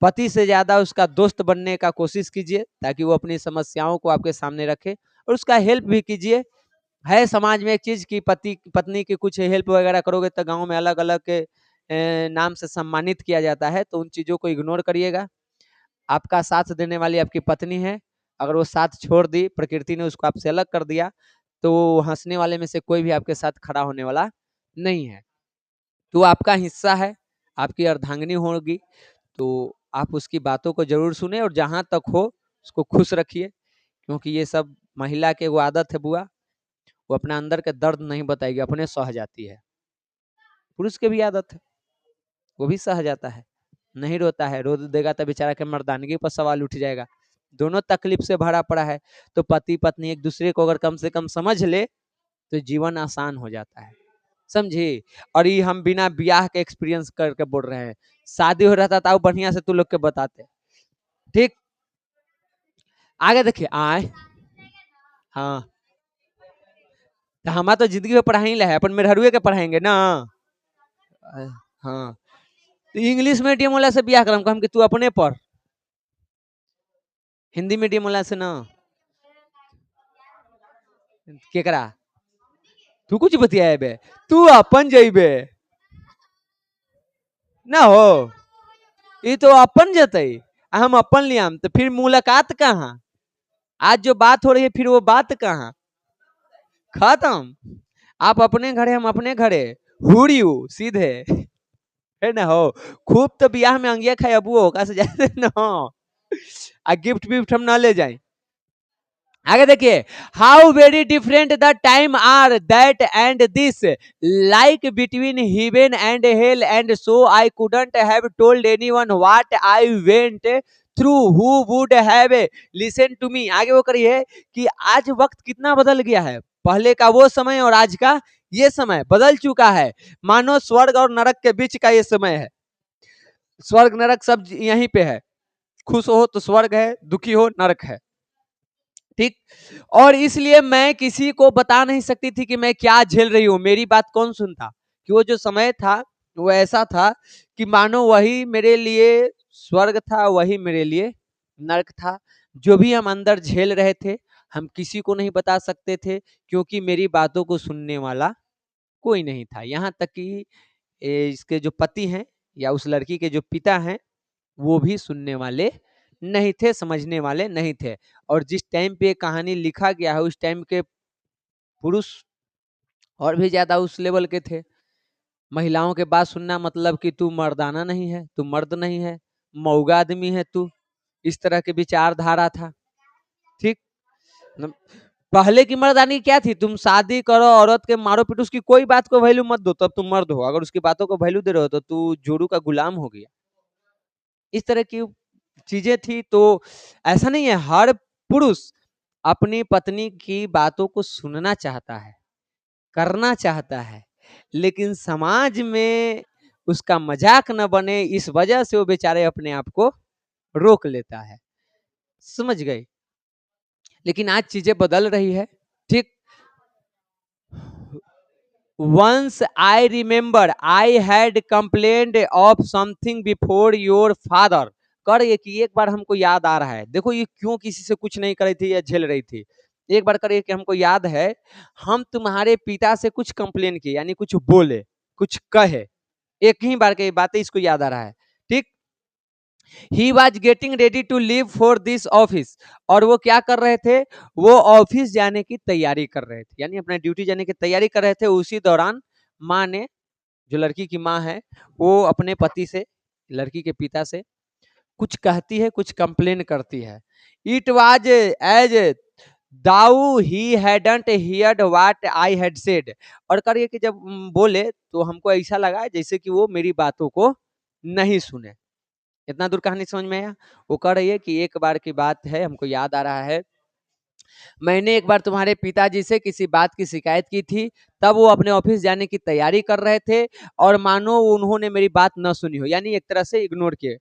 पति से ज्यादा उसका दोस्त बनने का कोशिश कीजिए, ताकि वो अपनी समस्याओं को आपके सामने रखे और उसका हेल्प भी कीजिए। है समाज में एक चीज कि पति पत्नी की कुछ हेल्प वगैरह करोगे तो गांव में अलग अलग के नाम से सम्मानित किया जाता है, तो उन चीजों को इग्नोर करिएगा। आपका साथ देने वाली आपकी पत्नी है, अगर वो साथ छोड़ दी, प्रकृति ने उसको आपसे अलग कर दिया, तो हंसने वाले में से कोई भी आपके साथ खड़ा होने वाला नहीं है। तो आपका हिस्सा है, आपकी अर्धांगिनी होगी, तो आप उसकी बातों को जरूर सुने और जहां तक हो उसको खुश रखिए, क्योंकि ये सब महिला के वो आदत है बुआ, वो अपने अंदर के दर्द नहीं बताएगी, अपने सह जाती है। पुरुष के भी आदत है, वो भी सह जाता है, नहीं रोता है, रो देगा तो बेचारा के मर्दानगी पर सवाल उठ जाएगा। दोनों तकलीफ से भरा पड़ा है, तो पति पत्नी एक दूसरे को अगर कम से कम समझ ले तो जीवन आसान हो जाता है, समझी? और ये हम बिना ब्याह के एक्सपीरियंस करके बोल रहे हैं, शादी हो रहा था बढ़िया से तू लोग के बताते। ठीक, आगे देखिए आए। हाँ, तो हमारा तो जिंदगी में पढ़ाई ला है, अपन मेहरुए के पढ़ाएंगे ना। हाँ, तो इंग्लिश मीडियम वाला से ब्याह करम हम कि तू अपने पढ़, हिंदी मीडियम वाला से ना। केकरा तू कुछ बतियाए बे, तू अपन जइबे ना हो, ये तो अपन जतई, हम अपन लियाम, तो फिर मुलाकात कहाँ? आज जो बात हो रही है फिर वो बात कहाँ? खत्म। आप अपने घरे, हम अपने घरे, हुड़ियू सीधे, है ना हो। खूब तो बियाह में अंगिया खाए अबू होगा से जाते ना, आ गिफ्ट विफ्ट हम ना ले जाए। आगे देखिए, how very different the time are that and this, like between heaven and hell, and so I couldn't have told anyone what I went through who would have listen to me. आगे वो करिए कि आज वक्त कितना बदल गया है, पहले का वो समय और आज का ये समय बदल चुका है, मानो स्वर्ग और नरक के बीच का ये समय है। स्वर्ग नरक सब यहीं पे है, खुश हो तो स्वर्ग है, दुखी हो नरक है। ठीक, और इसलिए मैं किसी को बता नहीं सकती थी कि मैं क्या झेल रही हूँ, मेरी बात कौन सुनता। कि वो जो समय था वो ऐसा था कि मानो वही मेरे लिए स्वर्ग था, वही मेरे लिए नरक था। जो भी हम अंदर झेल रहे थे हम किसी को नहीं बता सकते थे, क्योंकि मेरी बातों को सुनने वाला कोई नहीं था। यहाँ तक कि इसके जो पति हैं या उस लड़की के जो पिता हैं वो भी सुनने वाले नहीं थे, समझने वाले नहीं थे। और जिस टाइम पे ये कहानी लिखा गया है उस टाइम के पुरुष और भी ज्यादा उस लेवल के थे। महिलाओं के बात सुनना मतलब कि तू मर्दाना नहीं है, तू मर्द नहीं है, मऊगा आदमी है तू, इस तरह की विचारधारा था। ठीक न- पहले की मर्दानी क्या थी, तुम शादी करो, औरत के मारो पीटो, उसकी कोई बात को वैल्यू मत दो, तब तुम मर्द हो। अगर उसकी बातों को वैल्यू दे रहे हो तो तू जोरू का गुलाम हो गया। इस तरह की चीजें थी। तो ऐसा नहीं है, हर पुरुष अपनी पत्नी की बातों को सुनना चाहता है, करना चाहता है, लेकिन समाज में उसका मजाक न बने इस वजह से वो बेचारे अपने आप को रोक लेता है। समझ गए? लेकिन आज चीजें बदल रही है। ठीक। Once I remember I had complained of something before your father। कर ये कि एक बार हमको याद आ रहा है, देखो ये क्यों किसी से कुछ नहीं कर रही थी या झेल रही थी। एक बार करिए कि हमको याद है हम तुम्हारे पिता से कुछ कंप्लेन किए, यानी कुछ बोले, कुछ कहे। एक ही बार की बात है, इसको याद आ रहा है। ठीक। He was getting ready to leave for this office. और वो क्या कर रहे थे, वो ऑफिस जाने की तैयारी कर रहे थे, यानी अपने ड्यूटी जाने की तैयारी कर रहे थे। उसी दौरान माँ ने, जो लड़की की माँ है, वो अपने पति से, लड़की के पिता से कुछ कहती है, कुछ कंप्लेन करती है। It was as though he hadn't heard what I had said. और करिए कि जब बोले तो हमको ऐसा लगा जैसे कि वो मेरी बातों को नहीं सुने। इतना दूर कहानी समझ में आया? वो कह रही है कि एक बार की बात है, हमको याद आ रहा है, मैंने एक बार तुम्हारे पिताजी से किसी बात की शिकायत की थी, तब वो अपने ऑफिस जाने की तैयारी कर रहे थे और मानो उन्होंने मेरी बात न सुनी हो, यानी एक तरह से इग्नोर किए।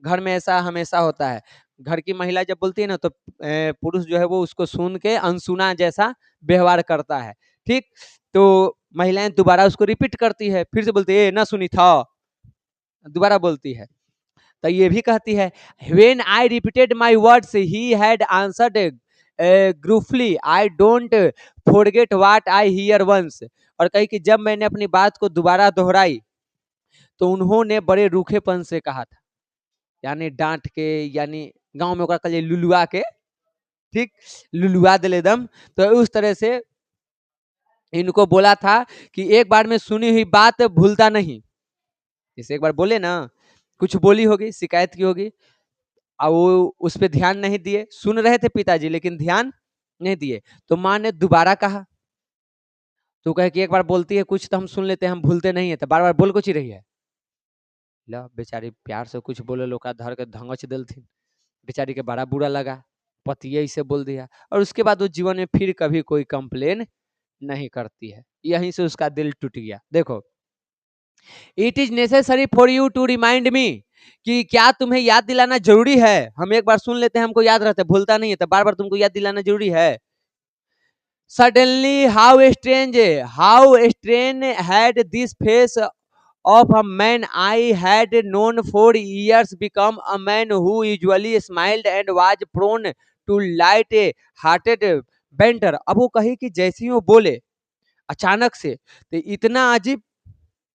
घर में ऐसा हमेशा होता है, घर की महिला जब बोलती है ना तो पुरुष जो है वो उसको सुन के अनसुना जैसा व्यवहार करता है। ठीक। तो महिलाएं दोबारा उसको रिपीट करती है, फिर से बोलती है ना सुनी था, दोबारा बोलती है। तो ये भी कहती है, when I repeated my words he had answered gruffly, I don't forget what I hear once. और कही कि जब मैंने अपनी बात को दोबारा दोहराई तो उन्होंने बड़े रूखेपन से कहा था, यानी डांट के, यानी गांव में ओकरा लुलुआ के। ठीक। लुलुआ दिले दम। तो उस तरह से इनको बोला था कि एक बार में सुनी हुई बात भूलता नहीं। जैसे एक बार बोले ना, कुछ बोली होगी, शिकायत की होगी, और वो उस पर ध्यान नहीं दिए, सुन रहे थे पिताजी लेकिन ध्यान नहीं दिए, तो माँ ने दोबारा कहा। तो कहे कि एक बार बोलती है कुछ तो हम सुन लेते हैं, हम भूलते नहीं है, तो बार बार बोल कुछ ही रही है। ला बेचारी प्यार से कुछ बोले, लोग धर के धंगच दिल थी, बेचारी के बड़ा बुरा लगा, पति इसे बोल दिया। और उसके बाद वो जीवन में फिर कभी कोई कंप्लेन नहीं करती है, यहीं से उसका दिल टूट गया। देखो, it is necessary for you to remind me, कि क्या तुम्हें याद दिलाना जरूरी है। हम एक बार सुन लेते हैं, हमको याद रहता है, भूलता नहीं है, तो बार बार तुमको याद दिलाना जरूरी है। Suddenly how strain had this face of a man I had known for years become a man who usually smiled and was prone to light hearted banter। अब वो कही कि जैसे ही वो बोले अचानक से, तो इतना अजीब,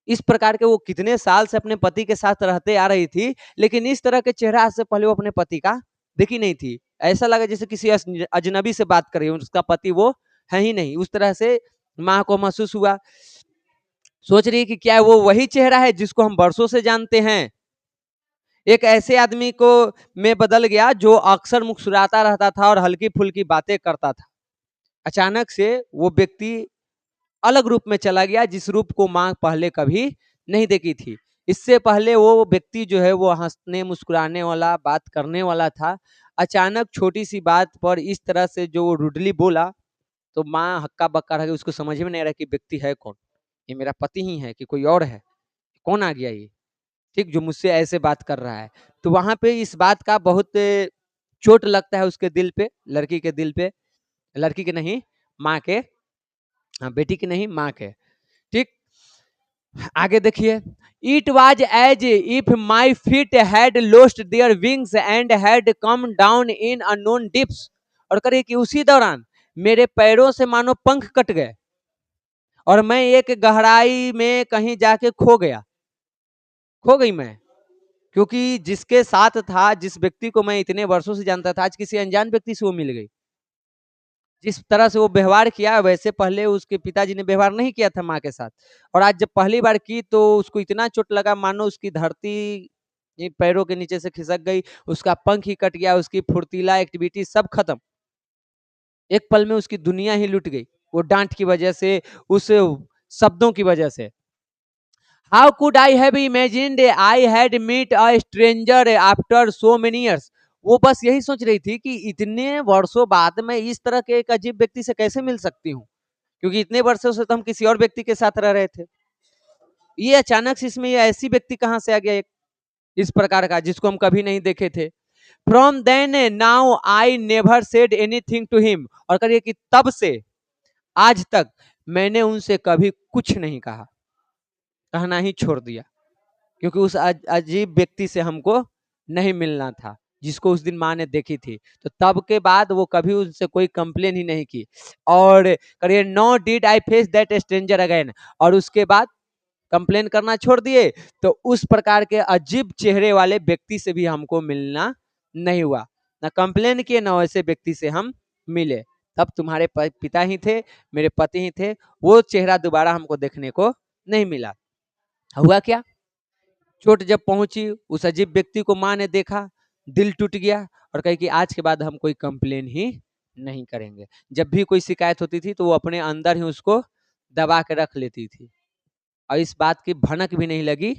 इस प्रकार के वो कितने साल से अपने पति के साथ रहते आ रही थी, लेकिन इस तरह के चेहरा आज से पहले वो अपने पति का देखी नहीं थी। ऐसा लगा जैसे किसी अजनबी से बात कर रही है, उसका पति वो है ही नहीं। उस तरह से माँ को महसूस हुआ। सोच रही है कि क्या वो वही चेहरा है जिसको हम वर्षों से जानते हैं। एक ऐसे आदमी को में बदल गया जो अक्सर मुस्कुराता रहता था और हल्की फुल्की बातें करता था। अचानक से वो व्यक्ति अलग रूप में चला गया, जिस रूप को माँ पहले कभी नहीं देखी थी। इससे पहले वो व्यक्ति जो है वो हंसने मुस्कुराने वाला, बात करने वाला था। अचानक छोटी सी बात पर इस तरह से जो रुडली बोला, तो माँ हक्का बक्का रह गई, उसको समझ में नहीं आ रहा कि व्यक्ति है कौन, ये मेरा पति ही है कि कोई और है, कौन आ गया ये, ठीक, जो मुझसे ऐसे बात कर रहा है। तो वहां पे इस बात का बहुत चोट लगता है उसके दिल पे, लड़की के दिल पे, लड़की के नहीं, माँ के, बेटी की नहीं, माँ के। ठीक। आगे देखिए, it was as if my feet had lost their wings and had come down in unknown depths. और करिए कि उसी दौरान मेरे पैरों से मानो पंख कट गए और मैं एक गहराई में कहीं जाके खो गया, खो गई मैं। क्योंकि जिसके साथ था, जिस व्यक्ति को मैं इतने वर्षों से जानता था, आज किसी अनजान व्यक्ति से वो मिल गई। जिस तरह से वो व्यवहार किया, वैसे पहले उसके पिताजी ने व्यवहार नहीं किया था माँ के साथ, और आज जब पहली बार की तो उसको इतना चोट लगा, मानो उसकी धरती ये पैरों के नीचे से खिसक गई, उसका पंख ही कट गया, उसकी फुर्तीला एक्टिविटी सब खत्म। एक पल में उसकी दुनिया ही लुट गई, वो डांट की वजह से, उस शब्दों की वजह से। How could I have imagined I had met a stranger after so many years. वो बस यही सोच रही थी कि इतने वर्षों बाद मैं इस तरह के एक अजीब व्यक्ति से कैसे मिल सकती हूँ, क्योंकि इतने वर्षों से तो हम किसी और व्यक्ति के साथ रह रहे थे। ये अचानक से इसमें ये ऐसी व्यक्ति कहाँ से आ गया, एक इस प्रकार का, जिसको हम कभी नहीं देखे थे। From then now I never said anything to him, और करिए कि तब से आज तक मैंने उनसे कभी कुछ नहीं कहा, कहना ही छोड़ दिया, क्योंकि उस अजीब व्यक्ति से हमको नहीं मिलना था, जिसको उस दिन माँ ने देखी थी। तो तब के बाद वो कभी उनसे कोई कंप्लेन ही नहीं की, और करिए no did I face that stranger again, और उसके बाद कंप्लेन करना छोड़ दिए, तो उस प्रकार के अजीब चेहरे वाले व्यक्ति से भी हमको मिलना नहीं हुआ, ना कंप्लेन किए, ना वैसे व्यक्ति से हम मिले। तब तुम्हारे पिता ही थे, मेरे पति ही थे, वो चेहरा दोबारा हमको देखने को नहीं मिला। हुआ क्या, चोट जब पहुंची, उस अजीब व्यक्ति को माँ ने देखा, दिल टूट गया, और कही कि आज के बाद हम कोई कंप्लेन ही नहीं करेंगे। जब भी कोई शिकायत होती थी तो वो अपने अंदर ही उसको दबा के रख लेती थी, और इस बात की भनक भी नहीं लगी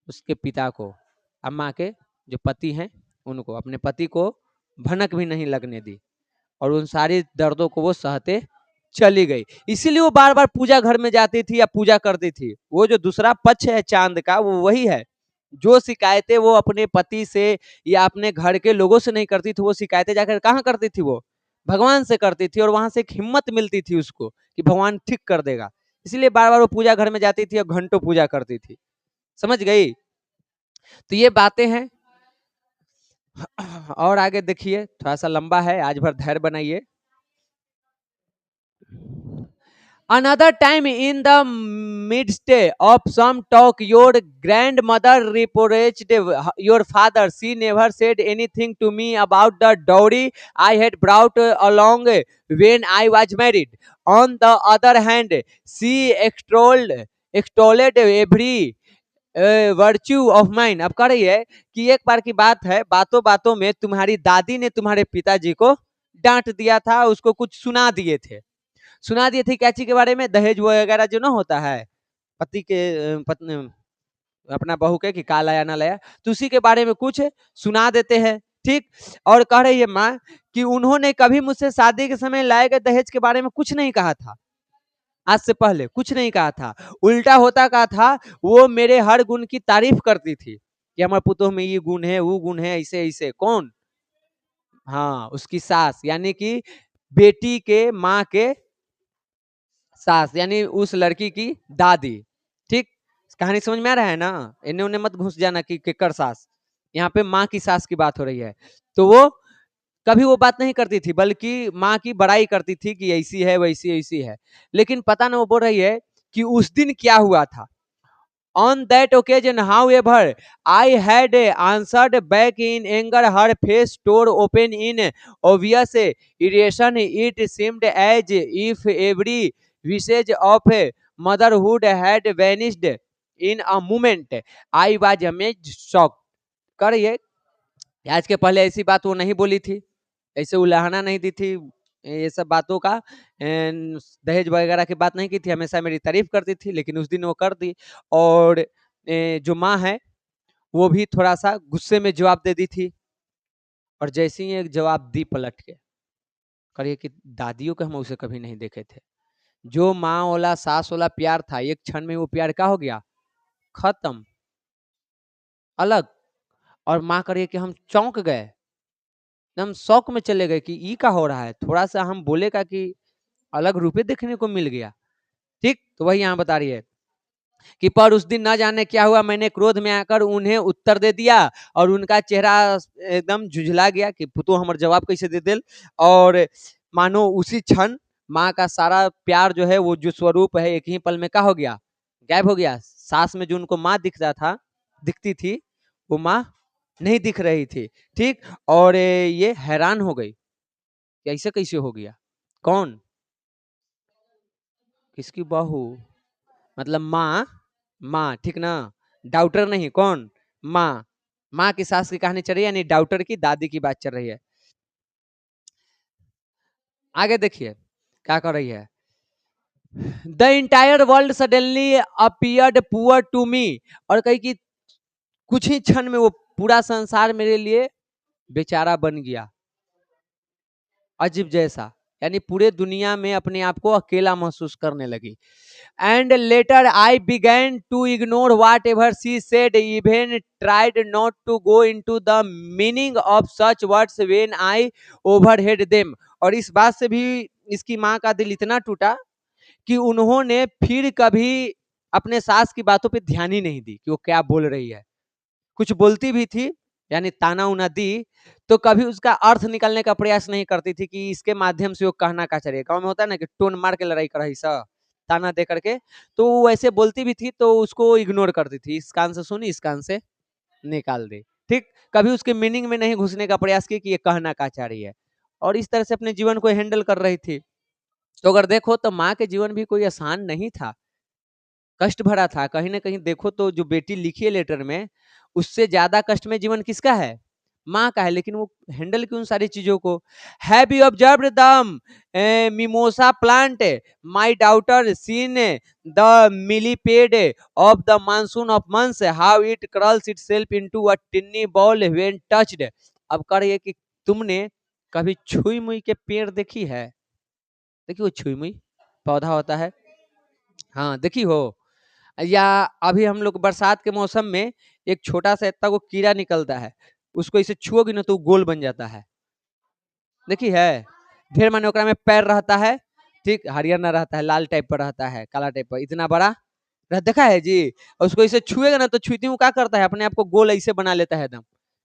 उसके पिता को, अम्मा के जो पति हैं उनको, अपने पति को भनक भी नहीं लगने दी, और उन सारी दर्दों को वो सहते चली गई। इसीलिए वो बार बार पूजा घर में जाती थी या पूजा करती थी। वो जो दूसरा पक्ष है चांद का, वो वही है जो शिकायतें वो अपने पति से या अपने घर के लोगों से नहीं करती थी, वो शिकायतें जाकर कहाँ करती थी, वो भगवान से करती थी, और वहां से एक हिम्मत मिलती थी उसको कि भगवान ठीक कर देगा। इसलिए बार बार वो पूजा घर में जाती थी और घंटों पूजा करती थी। समझ गई। तो ये बातें हैं, और आगे देखिए, थोड़ा सा लंबा है, आज भर धैर्य बनाइए। Another time in the midst of some talk, your grandmother reproached your father. She never said anything to me about the dowry I had brought along when I was married. On the other hand, she extolled every virtue of mine. अब कह रही है कि एक बार की बात है, बातों बातों में तुम्हारी दादी ने तुम्हारे पिताजी को डांट दिया था, उसको कुछ सुना दिए थे क्या चीज के बारे में, दहेज वगैरह जो ना होता है, पति के पत्नी अपना बहू के कि का लाया ना लाया, तो उसी के बारे में कुछ सुना देते हैं। ठीक। और कह रही है माँ कि उन्होंने कभी मुझसे शादी के समय लाए गए दहेज के बारे में कुछ नहीं कहा था, आज से पहले कुछ नहीं कहा था। उल्टा होता कहा था, वो मेरे हर गुण की तारीफ करती थी कि हमारे पुतोह में ये गुण है, वो गुण है, ऐसे ऐसे। कौन? हाँ, उसकी सास, यानी कि बेटी के माँ के सास, यानी उस लड़की की दादी। ठीक। कहानी समझ में आ रहा है ना, इन्हें उन्हें मत घुस जाना कि केकर सास, यहाँ पे माँ की सास की बात हो रही है। तो वो कभी वो बात नहीं करती थी, बल्कि माँ की बड़ाई करती थी कि ऐसी है, वैसी ऐसी है। लेकिन पता ना वो बोल रही है कि उस दिन क्या हुआ था। On that occasion, however, I had answered back in anger. Her face tore open in obvious irritation. It seemed as if every vestige of motherhood had vanished in a moment. I was amazed, shocked. करिए, आज के पहले ऐसी बात वो नहीं बोली थी, ऐसे उलाहना नहीं दी थी, ये सब बातों का दहेज वगैरह की बात नहीं की थी, हमेशा मेरी तारीफ करती थी, लेकिन उस दिन वो कर दी। और जो माँ है वो भी थोड़ा सा गुस्से में जवाब दे दी थी, और जैसे ही एक जवाब दी पलट के, करिए कि दादियों को हम उसे कभी नहीं देखे थे। जो माँ वाला सास वाला प्यार था, एक क्षण में वो प्यार क्या हो गया, खत्म, अलग। और माँ करिए कि हम चौंक गए, हम शौक में चले गए कि ई का हो रहा है, थोड़ा सा हम बोले का कि अलग रूपे देखने को मिल गया। ठीक। तो वही यहाँ बता रही है कि पर उस दिन न जाने क्या हुआ, मैंने क्रोध में आकर उन्हें उत्तर दे दिया, और उनका चेहरा एकदम झुझला गया कि पुतो हमारे जवाब कैसे दे दिल। और मानो उसी क्षण माँ का सारा प्यार जो है, वो जो स्वरूप है, एक ही पल में क्या हो गया, गायब हो गया। सास में जो उनको माँ दिखता था, दिखती थी, वो माँ नहीं दिख रही थी, ठीक। और ये हैरान हो गई कि ऐसे कैसे हो गया, कौन, किसकी बहू, मतलब माँ, माँ ठीक ना, डाउटर नहीं, कौन, माँ, माँ की सास की कहानी चल रही है, यानी डाउटर की दादी की बात चल रही है। आगे देखिए क्या कर रही है। The entire world suddenly appeared poor to me, और कही कि कुछ ही क्षण में वो पूरा संसार मेरे लिए बेचारा बन गया, अजीब जैसा, यानी पूरे दुनिया में अपने आप को अकेला महसूस करने लगी। And later I began to ignore whatever she said, even tried not to go into the meaning of such words when I overheard them. और इस बात से भी इसकी माँ का दिल इतना टूटा कि उन्होंने फिर कभी अपने सास की बातों पे ध्यान ही नहीं दी कि वो क्या बोल रही है। कुछ बोलती भी थी, यानी ताना उना दी, तो कभी उसका अर्थ निकालने का प्रयास नहीं करती थी कि इसके माध्यम से वो कहना का चले। गाँव में होता है ना कि टोन मार के लड़ाई कर सा, ताना दे करके, तो वो वैसे बोलती भी थी तो उसको इग्नोर करती थी, इस कान से सुनी, इस कान से निकाल दी, ठीक। कभी उसके मीनिंग में नहीं घुसने का प्रयास की कि ये कहना का चाह रही है, और इस तरह से अपने जीवन को हैंडल कर रही थी। तो अगर देखो तो माँ के जीवन भी कोई आसान नहीं था, कष्ट भरा था। कहीं ना कहीं देखो तो जो बेटी लिखी है लेटर में, उससे ज्यादा कष्ट में जीवन किसका है, माँ का है, लेकिन वो हैंडल की उन सारी चीजों को। Have you observe the mimosa plant, my daughter seen the millipede of the monsoon of months, how it crawls itself into a tiny ball when touched. अब कर ये कि तुमने कभी छुई मुई के पेड़ देखी है, देखिए वो छुई मुई पौधा होता है, हाँ देखी हो, या अभी हम लोग बरसात के मौसम में एक छोटा सा इतना को कीड़ा निकलता है, उसको इसे छुओगी ना तो गोल बन जाता है, देखी है, ढेर माने ओकरा में पैर रहता है, ठीक, हरियर ना रहता है, लाल टाइप पर रहता है, काला टाइप पर, इतना बड़ा देखा है जी। और उसको इसे छुएगा ना तो छुईती हूँ क्या करता है, अपने आप को गोल ऐसे बना लेता है एकदम।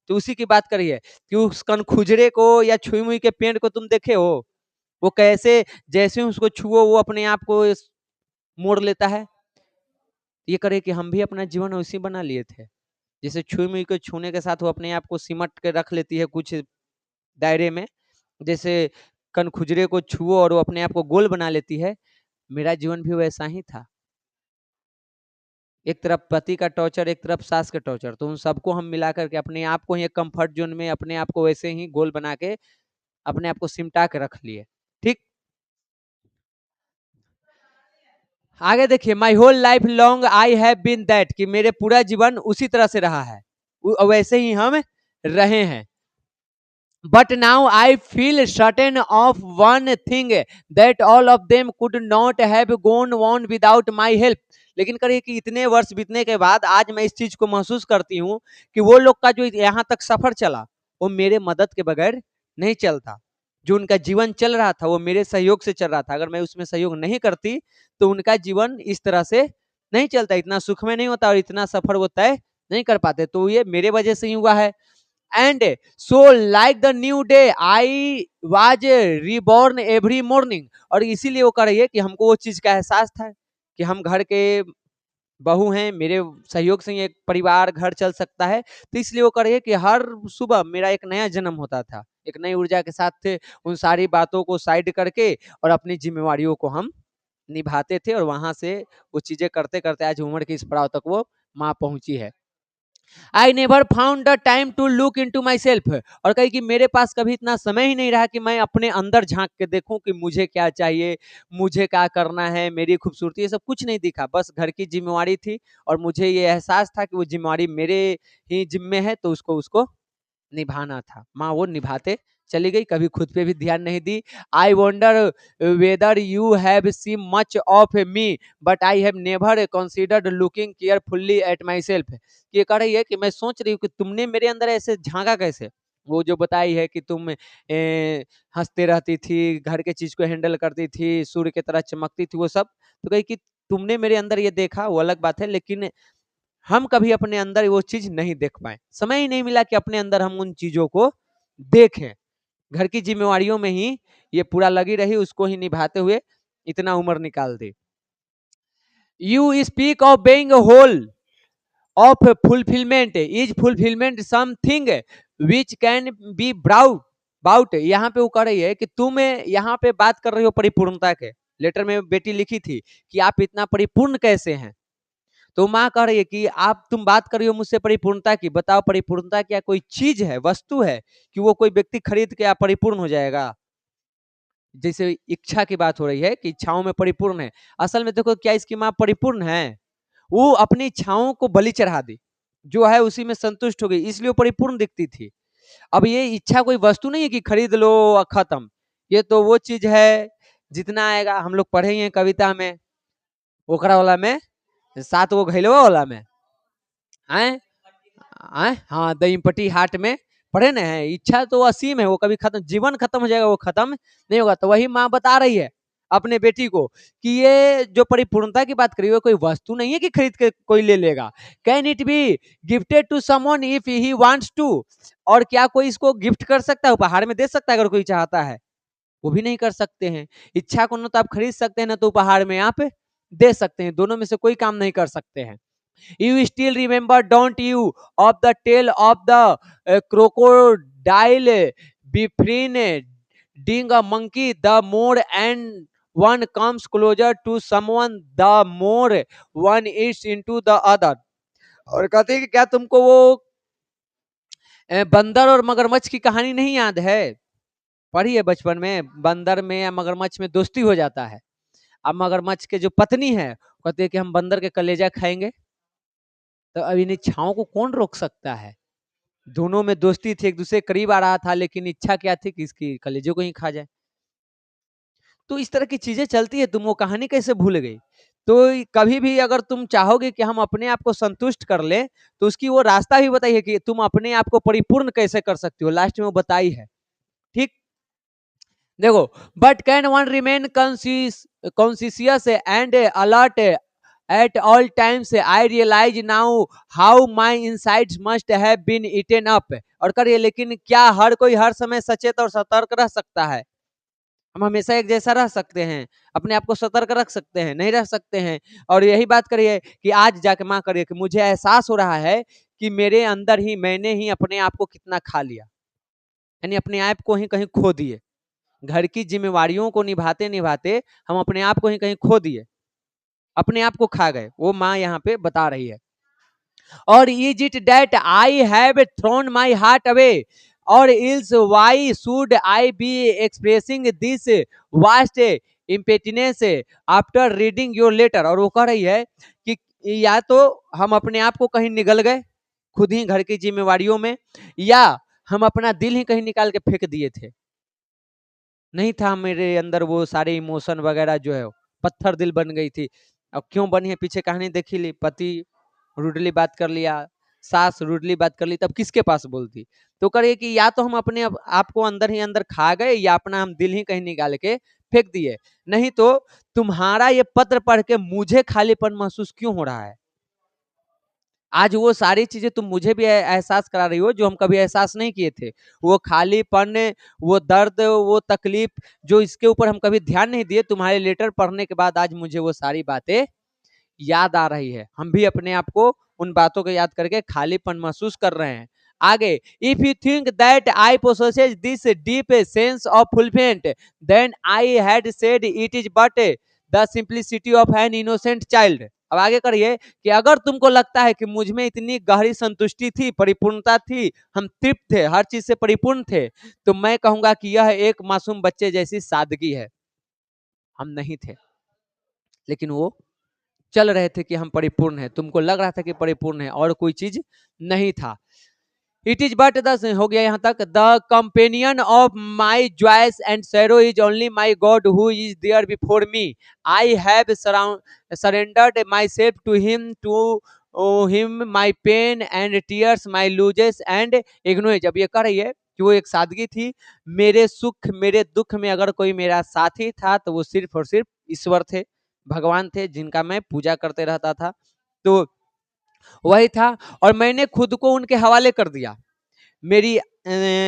तो उसी की बात करिए कि उस कनखुजरे को या छुई मुई के पेड़ को तुम देखे हो, वो कैसे जैसे ही उसको छुओ वो अपने आप को मोड़ लेता है। ये करे कि हम भी अपना जीवन उसी बना लिए थे, जैसे छुई मुई को छूने के साथ वो अपने आप को सिमट के रख लेती है कुछ दायरे में, जैसे कनखुजरे को छुओ और वो अपने आप को गोल बना लेती है। मेरा जीवन भी वैसा ही था, एक तरफ पति का टॉर्चर, एक तरफ सास का टॉर्चर, तो उन सबको हम मिला करके अपने आप को ही कंफर्ट जोन में अपने आप को वैसे ही गोल बना के अपने आप को सिमटा के रख लिए, ठीक। आगे देखिए, my whole life long I have been that, कि मेरे पूरा जीवन उसी तरह से रहा है, वैसे ही हम रहे हैं। But now I feel certain of one thing, that all of them could not have gone on without my help. लेकिन करिए कि इतने वर्ष बीतने के बाद आज मैं इस चीज को महसूस करती हूँ कि वो लोग का जो यहाँ तक सफर चला वो मेरे मदद के बगैर नहीं चलता। जो उनका जीवन चल रहा था वो मेरे सहयोग से चल रहा था, अगर मैं उसमें सहयोग नहीं करती तो उनका जीवन इस तरह से नहीं चलता, इतना सुख में नहीं होता और इतना सफर वो तय नहीं कर पाते, तो ये मेरे वजह से ही हुआ है। And so like the new day I was reborn every morning, और इसीलिए वो कर रही है कि हमको वो चीज का एहसास था कि हम घर के बहू हैं, मेरे सहयोग से एक परिवार घर चल सकता है, तो इसलिए वो कर रही है कि हर सुबह मेरा एक नया जन्म होता था, एक नई ऊर्जा के साथ थे, उन सारी बातों को साइड करके और अपनी जिम्मेवारियों को हम निभाते थे, और वहां से वो चीजें करते करते आज उम्र के इस पड़ाव तक वो माँ पहुंची है। I never found the time to look in to myself, और कही कि मेरे पास कभी इतना समय ही नहीं रहा कि मैं अपने अंदर झांक के देखूं कि मुझे क्या चाहिए, मुझे क्या करना है, मेरी खूबसूरती, ये सब कुछ नहीं दिखा, बस घर की जिम्मेवारी थी और मुझे ये एहसास था कि वो जिम्मेवारी मेरे ही जिम्मे है, तो उसको उसको निभाना था। माँ वो निभाते चली गई, कभी खुद पे भी ध्यान नहीं दी। I wonder whether you have seen much of me, but I have never considered looking carefully at myself. ये कह रही है कि मैं सोच रही हूँ कि तुमने मेरे अंदर ऐसे झांका कैसे, वो जो बताई है कि तुम हंसते रहती थी, घर के चीज को हैंडल करती थी, सूर्य की तरह चमकती थी, वो सब, तो कही कि तुमने मेरे अंदर ये देखा वो अलग बात है, लेकिन हम कभी अपने अंदर वो चीज नहीं देख पाए, समय ही नहीं मिला कि अपने अंदर हम उन चीजों को देखें। घर की जिम्मेवारियों में ही ये पूरा लगी रही, उसको ही निभाते हुए इतना उम्र निकाल दी। You speak of being whole, of fulfilment is fulfilment something which can be brought about. यहाँ पे वो कह रही है कि तुम यहाँ पे बात कर रही हो परिपूर्णता के। लेटर में बेटी लिखी थी कि आप इतना परिपूर्ण कैसे हैं। तो माँ कह रही है कि आप तुम बात कर रही हो मुझसे परिपूर्णता की, बताओ परिपूर्णता क्या कोई चीज है, वस्तु है कि वो कोई व्यक्ति खरीद के आप परिपूर्ण हो जाएगा। जैसे इच्छा की बात हो रही है कि इच्छाओं में परिपूर्ण है, असल में देखो क्या इसकी माँ परिपूर्ण है, वो अपनी इच्छाओं को बलि चढ़ा दी, जो है उसी में संतुष्ट हो गई, इसलिए वो परिपूर्ण दिखती थी। अब ये इच्छा कोई वस्तु नहीं है कि खरीद लो और खत्म, ये तो वो चीज है जितना आएगा। हम लोग पढ़े हैं कविता में, ओकरा वाला में, 7 गो घैलवा वाला में, आए आए हाँ द इम्पटी हार्ट में पढ़े ना है, इच्छा तो असीम है, वो कभी खत्म, जीवन खत्म हो जाएगा, वो खत्म नहीं होगा। तो वही माँ बता रही है अपने बेटी को कि ये जो परिपूर्णता की बात करी है कोई वस्तु नहीं है कि खरीद के कोई ले लेगा। Can it be gifted to someone if he wants to, और क्या कोई इसको गिफ्ट कर सकता है, उपहार में दे सकता है अगर कोई चाहता है, वो भी नहीं कर सकते हैं। इच्छा को ना तो आप खरीद सकते हैं ना तो उपहार में आप दे सकते हैं, दोनों में से कोई काम नहीं कर सकते हैं। You still remember, don't you, of the tale of the crocodile befriending a monkey? The more and one comes closer to someone, the more one eats into the other. और कहते हैं कि क्या तुमको वो बंदर और मगरमच्छ की कहानी नहीं याद है? पढ़ी है बचपन में, बंदर में या मगरमच्छ में दोस्ती हो जाता है। अब मगरमच्छ के जो पत्नी है कहते हैं कि हम बंदर के कलेजा खाएंगे। तो अब इन इच्छाओं को कौन रोक सकता है? दोनों में दोस्ती थी, एक दूसरे के करीब आ रहा था, लेकिन इच्छा क्या थी कि इसकी कलेजे को ही खा जाए। तो इस तरह की चीजें चलती है, तुम वो कहानी कैसे भूल गई? तो कभी भी अगर तुम चाहोगे कि हम अपने आप को संतुष्ट कर ले, तो उसकी वो रास्ता भी बताइए कि तुम अपने आप को परिपूर्ण कैसे कर सकती हो, लास्ट में वो बताई है। ठीक, देखो, but can one remain conscious and alert at all times, I realise now how my insides must have been eaten up. और करिए, लेकिन क्या हर कोई हर समय सचेत और सतर्क रह सकता है? हम हमेशा एक जैसा रह सकते हैं, अपने आप को सतर्क रख सकते हैं? नहीं रह सकते हैं। और यही बात करिए कि आज जाके माँ करिए कि मुझे एहसास हो रहा है कि मेरे अंदर ही मैंने ही अपने आप को कितना खा लिया, यानी अपने आप को ही कहीं खो दिए। घर की जिम्मेवारियों को निभाते निभाते हम अपने आप को ही कहीं खो दिए, अपने आप को खा गए, वो माँ यहाँ पे बता रही है। और is it that I have thrown my heart away, और else why should I be expressing this vast impertinence after reading your letter. और वो कह रही है कि या तो हम अपने आप को कहीं निगल गए खुद ही घर की जिम्मेवारियों में, या हम अपना दिल ही कहीं निकाल के फेंक दिए थे, नहीं था मेरे अंदर वो सारे इमोशन वगैरह जो है, पत्थर दिल बन गई थी। अब क्यों बनी है पीछे कहानी देखी ली, पति रूडली बात कर लिया, सास रूडली बात कर ली, तब किसके पास बोलती? तो करिए कि या तो हम अपने आप को अंदर ही अंदर खा गए, या अपना हम दिल ही कहीं निकाल के फेंक दिए। नहीं तो तुम्हारा ये पत्र पढ़ के मुझे खालीपन महसूस क्यों हो रहा है? आज वो सारी चीजें तुम मुझे भी एहसास करा रही हो जो हम कभी एहसास नहीं किए थे। वो खालीपन, वो दर्द, वो तकलीफ, जो इसके ऊपर हम कभी ध्यान नहीं दिए, तुम्हारे लेटर पढ़ने के बाद आज मुझे वो सारी बातें याद आ रही है। हम भी अपने आप को उन बातों को याद करके खालीपन महसूस कर रहे हैं। आगे, if you think that I possess this deep sense of fulfilment, then I had said it is but the simplicity of an innocent child. अब आगे करिए कि अगर तुमको लगता है कि मुझ में इतनी गहरी संतुष्टि थी, परिपूर्णता थी, हम तृप्त थे, हर चीज से परिपूर्ण थे, तो मैं कहूंगा कि यह एक मासूम बच्चे जैसी सादगी है। हम नहीं थे, लेकिन वो चल रहे थे कि हम परिपूर्ण हैं, तुमको लग रहा था कि परिपूर्ण है और कोई चीज नहीं था। इट इज बट द, हो गया यहाँ तक, the companion of my joys and sorrow is only my God who is there before me. I have surrendered myself to him my pain and tears my losses and ignorance. अब ये कह रही है कि वो एक सादगी थी, मेरे सुख मेरे दुख में अगर कोई मेरा साथी था तो वो सिर्फ और सिर्फ ईश्वर थे, भगवान थे, जिनका मैं पूजा करते रहता था, तो वही था। और मैंने खुद को उनके हवाले कर दिया। मेरी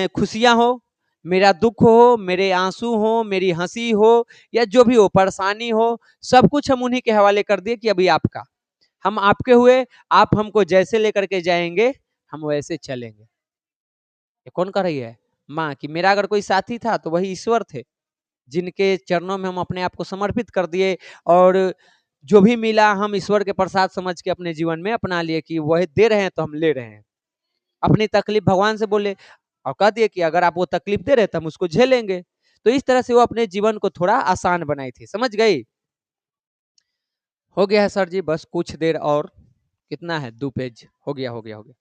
खुशियां हो, मेरा दुख हो, मेरे आंसू हो, मेरी हंसी हो, या जो भी हो, परेशानी हो, सब कुछ हम उन्हीं के हवाले कर दिए कि अभी आपका। हम आपके हुए, आप हमको जैसे लेकर के जाएंगे हम वैसे चलेंगे। ये कौन कर रही है? माँ। कि मेरा अगर कोई साथी था तो वही ईश्वर थे, जिनके चरणों में हम अपने आप को समर्पित कर दिए, और जो भी मिला हम ईश्वर के प्रसाद समझ के अपने जीवन में अपना लिए, कि वह दे रहे हैं तो हम ले रहे हैं। अपनी तकलीफ भगवान से बोले और कह दिए कि अगर आप वो तकलीफ दे रहे तो हम उसको झेलेंगे। तो इस तरह से वो अपने जीवन को थोड़ा आसान बनाई थी। समझ गई? हो गया है सर जी, बस कुछ देर और। कितना है? 2 पेज। हो गया हो गया हो गया।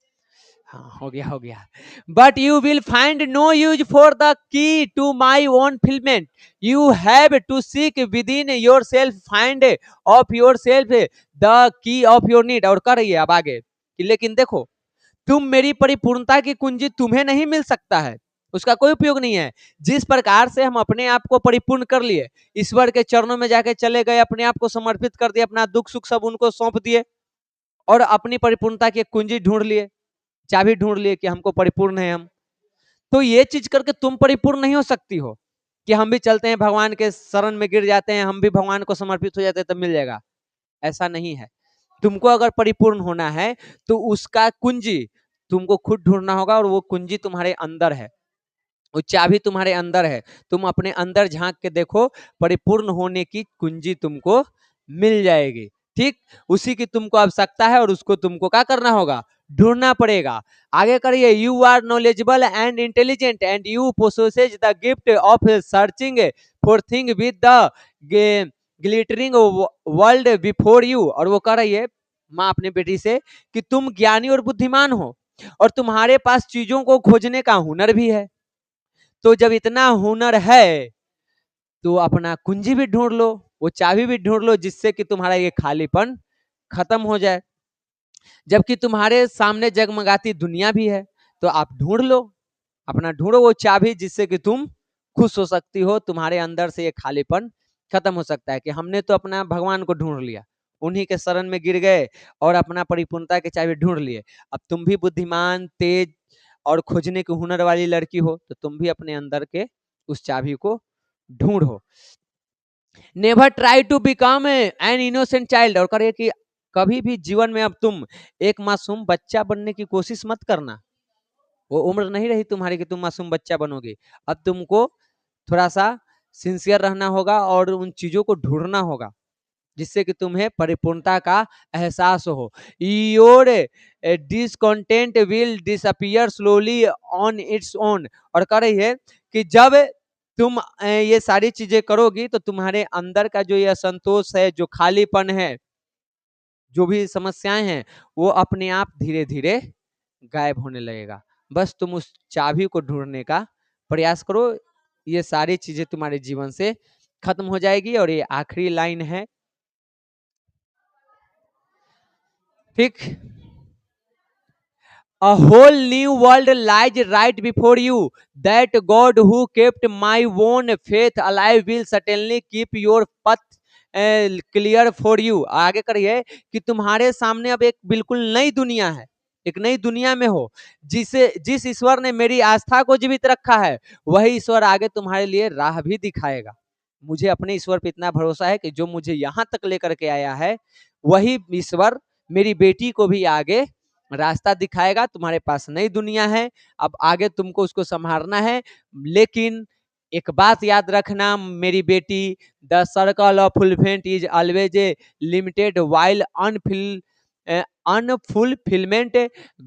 हाँ, हो गया हो गया। But you will find no use for the key to my own fulfilment, you have to seek within yourself, find of yourself the key of your need. और कर रही है अब आगे कि लेकिन देखो, तुम मेरी परिपूर्णता की कुंजी तुम्हें नहीं मिल सकता है, उसका कोई उपयोग नहीं है। जिस प्रकार से हम अपने आप को परिपूर्ण कर लिए, ईश्वर के चरणों में जाके चले गए, अपने आप को समर्पित कर दिए, अपना दुख सुख सब उनको सौंप दिए, और अपनी परिपूर्णता की कुंजी ढूंढ लिए, चाबी ढूंढ लिए कि हमको परिपूर्ण है हम। तो ये चीज करके तुम परिपूर्ण नहीं हो सकती हो कि हम भी चलते हैं भगवान के शरण में गिर जाते हैं, हम भी भगवान को समर्पित हो जाते हैं तब मिल जाएगा। ऐसा नहीं है। तुमको अगर परिपूर्ण होना है तो उसका कुंजी तुमको खुद ढूंढना होगा, और वो कुंजी तुम्हारे अंदर है, वो चाबी तुम्हारे अंदर है। तुम अपने अंदर झांक के देखो, परिपूर्ण होने की कुंजी तुमको मिल जाएगी। ठीक, उसी की तुमको आवश्यकता है, और उसको तुमको क्या करना होगा? ढूंढना पड़ेगा। आगे करिए, you are knowledgeable and intelligent and you possess the gift of searching for thing with the glittering world before you. और वो कह रही है माँ अपने बेटी से कि तुम ज्ञानी और बुद्धिमान हो, और तुम्हारे पास चीजों को खोजने का हुनर भी है। तो जब इतना हुनर है तो अपना कुंजी भी ढूंढ लो, वो चाबी भी ढूंढ लो, जिससे कि तुम्हारा ये खालीपन खत्म हो जाए। जबकि तुम्हारे सामने जगमगाती दुनिया भी है, तो आप ढूंढ लो, अपना ढूंढो वो चाबी, जिससे कि तुम खुश हो सकती हो, तुम्हारे अंदर से ये खालीपन खत्म हो सकता है। कि हमने तो अपना भगवान को ढूंढ लिया, उन्हीं के शरण में गिर गए और अपना परिपूर्णता की चाबी ढूंढ लिए। अब तुम भी बुद्धिमान, तेज और खोजने की हुनर वाली लड़की हो, तो तुम भी अपने अंदर के उस चाबी को ढूंढो। Never try to become an innocent child. और करिए कि कभी भी जीवन में अब तुम एक मासूम बच्चा बनने की कोशिश मत करना। वो उम्र नहीं रही तुम्हारी कि तुम मासूम बच्चा बनोगे। अब तुमको थोड़ा सा सिंसियर रहना होगा और उन चीजों को ढूंढना होगा, जिससे कि तुम्हें परिपूर्णता का एहसास हो। Your discontent will disappear slowly on its own. और कह रही है कि जब तुम ये सारी चीजें करोगी तो तुम्हारे अंदर का जो ये असंतोष है, जो खालीपन है, जो भी समस्याएं हैं, वो अपने आप धीरे धीरे गायब होने लगेगा। बस तुम उस चाबी को ढूंढने का प्रयास करो, ये सारी चीजें तुम्हारे जीवन से खत्म हो जाएगी। और ये आखिरी लाइन है, ठीक। A whole new world lies right before you. That God who kept my own faith alive will certainly keep your path clear for you. आगे करिए कि तुम्हारे सामने अब एक बिल्कुल नई दुनिया है, एक नई दुनिया में हो, जिस ईश्वर ने मेरी आस्था को जीवित रखा है, वही ईश्वर आगे तुम्हारे लिए राह भी दिखाएगा। मुझे अपने ईश्वर पे इतना भरोसा है कि जो मुझे यहाँ तक लेकर के आया है, वही ईश्वर मेरी बेटी को भी आगे रास्ता दिखाएगा। तुम्हारे पास नई दुनिया है, अब आगे तुमको उसको संभालना है। लेकिन एक बात याद रखना मेरी बेटी, the circle of fulfilment is always a limited while unfulfilment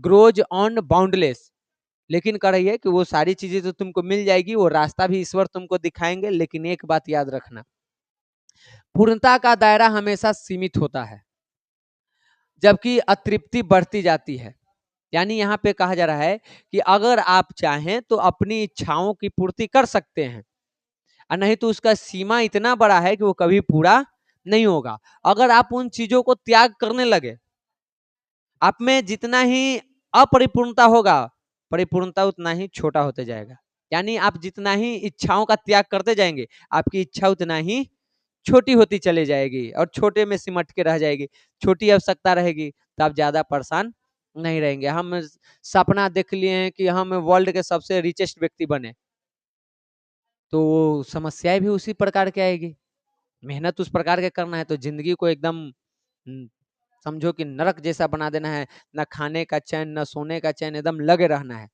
grows on boundless. लेकिन कर रही है कि वो सारी चीजें तो तुमको मिल जाएगी, वो रास्ता भी ईश्वर तुमको दिखाएंगे। लेकिन एक बात याद रखना, पूर्णता का दायरा हमेशा सीमित होता है, जबकि अतृप्ति बढ़ती जाती है। यानी यहाँ पे कहा जा रहा है कि अगर आप चाहें तो अपनी इच्छाओं की पूर्ति कर सकते हैं, और नहीं तो उसका सीमा इतना बड़ा है कि वो कभी पूरा नहीं होगा। अगर आप उन चीजों को त्याग करने लगे, आप में जितना ही अपरिपूर्णता होगा, परिपूर्णता उतना ही छोटा होते जाएगा। यानी आप जितना ही इच्छाओं का त्याग करते जाएंगे, आपकी इच्छा उतना ही छोटी होती चली जाएगी, और छोटे में सिमट के रह जाएगी। छोटी आवश्यकता रहेगी तो आप ज्यादा परेशान नहीं रहेंगे। हम सपना देख लिए हैं कि हम वर्ल्ड के सबसे रिचेस्ट व्यक्ति बने, तो समस्याएं भी उसी प्रकार की आएगी। मेहनत उस प्रकार के करना है तो जिंदगी को एकदम समझो कि नरक जैसा बना देना है, ना खाने का चैन, ना सोने का चैन, एकदम लगे रहना है,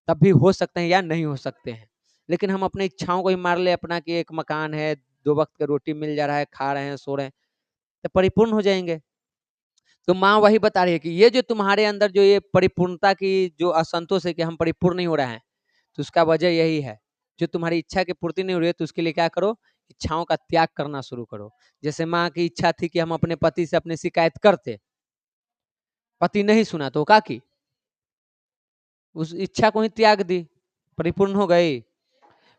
तब भी हो सकते हैं या नहीं हो सकते हैं। लेकिन हम अपनी इच्छाओं को ही मार ले अपना कि एक मकान है, 2 वक़्त का रोटी मिल जा रहा है, खा रहे हैं, सो रहे हैं, तो परिपूर्ण हो जाएँगे। तो माँ वही बता रही है कि ये जो तुम्हारे अंदर जो ये परिपूर्णता की जो असंतोष है कि हम परिपूर्ण नहीं हो रहे हैं, तो उसका वजह यही है। जो तुम्हारी इच्छा की पूर्ति नहीं हो रही है, तो उसके लिए क्या करो, इच्छाओं का त्याग करना शुरू करो। जैसे माँ की इच्छा थी कि हम अपने पति से अपनी शिकायत करते, पति नहीं सुना तो क्या की, उस इच्छा को ही त्याग दी, परिपूर्ण हो गई।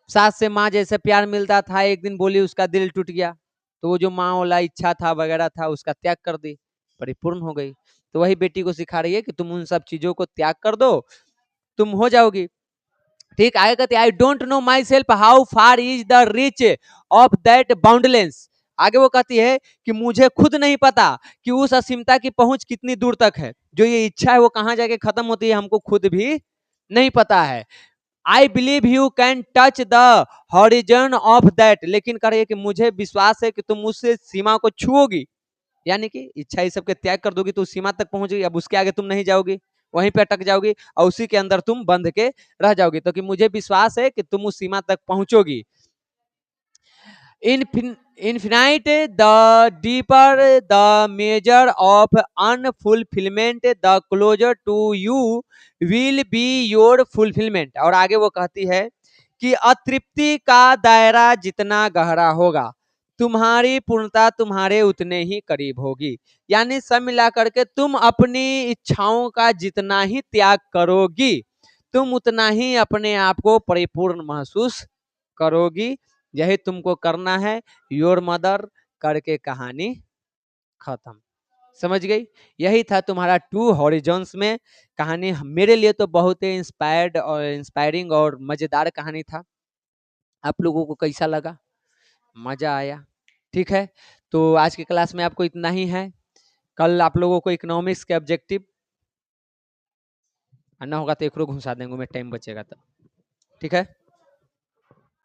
सास से माँ जैसे प्यार मिलता था, एक दिन बोली उसका दिल टूट गया, तो वो जो माँ वाला इच्छा था वगैरह था उसका त्याग कर दी, परिपूर्ण हो गई। तो वही बेटी को सिखा रही है कि तुम उन सब चीजों को त्याग कर दो, तुम हो जाओगी। ठीक, आगे कहते I don't know myself how far is the reach of that boundlessness. आगे वो कहती है कि मुझे खुद नहीं पता कि उस असीमता की पहुंच कितनी दूर तक है, जो ये इच्छा है वो कहां जाके खत्म होती है, हमको खुद भी नहीं पता है। I believe you can touch the horizon of that, लेकिन करिए कि मुझे विश्वास है कि तुम उस सीमा को छुओगी, यानी कि इच्छा ये सब के त्याग कर दोगी तो उस सीमा तक पहुंचेगी, अब उसके आगे तुम नहीं जाओगी, वहीं पे अटक जाओगी और उसी के अंदर तुम बंध के रह जाओगी। तो कि मुझे विश्वास है कि तुम उस सीमा तक पहुंचोगी। Infinite, the deeper the measure of unfulfillment, the closer to you will be your fulfillment। और आगे वो कहती है कि अतृप्ति का दायरा जितना गहरा होगा, तुम्हारी पूर्णता तुम्हारे उतने ही करीब होगी। यानी सब मिला करके तुम अपनी इच्छाओं का जितना ही त्याग करोगी, तुम उतना ही अपने आप को परिपूर्ण महसूस करोगी। यही तुमको करना है। योर मदर करके कहानी खत्म। समझ गई? यही था तुम्हारा टू हॉरिजॉन्स में कहानी। मेरे लिए तो बहुत ही इंस्पायर्ड और इंस्पायरिंग और मजेदार कहानी था। आप लोगों को कैसा लगा? मजा आया? ठीक है, तो आज की क्लास में आपको इतना ही है। कल आप लोगों को इकोनॉमिक्स के ऑब्जेक्टिव आना होगा तो एक घुसा देंगे, मैं टाइम बचेगा तो। ठीक है।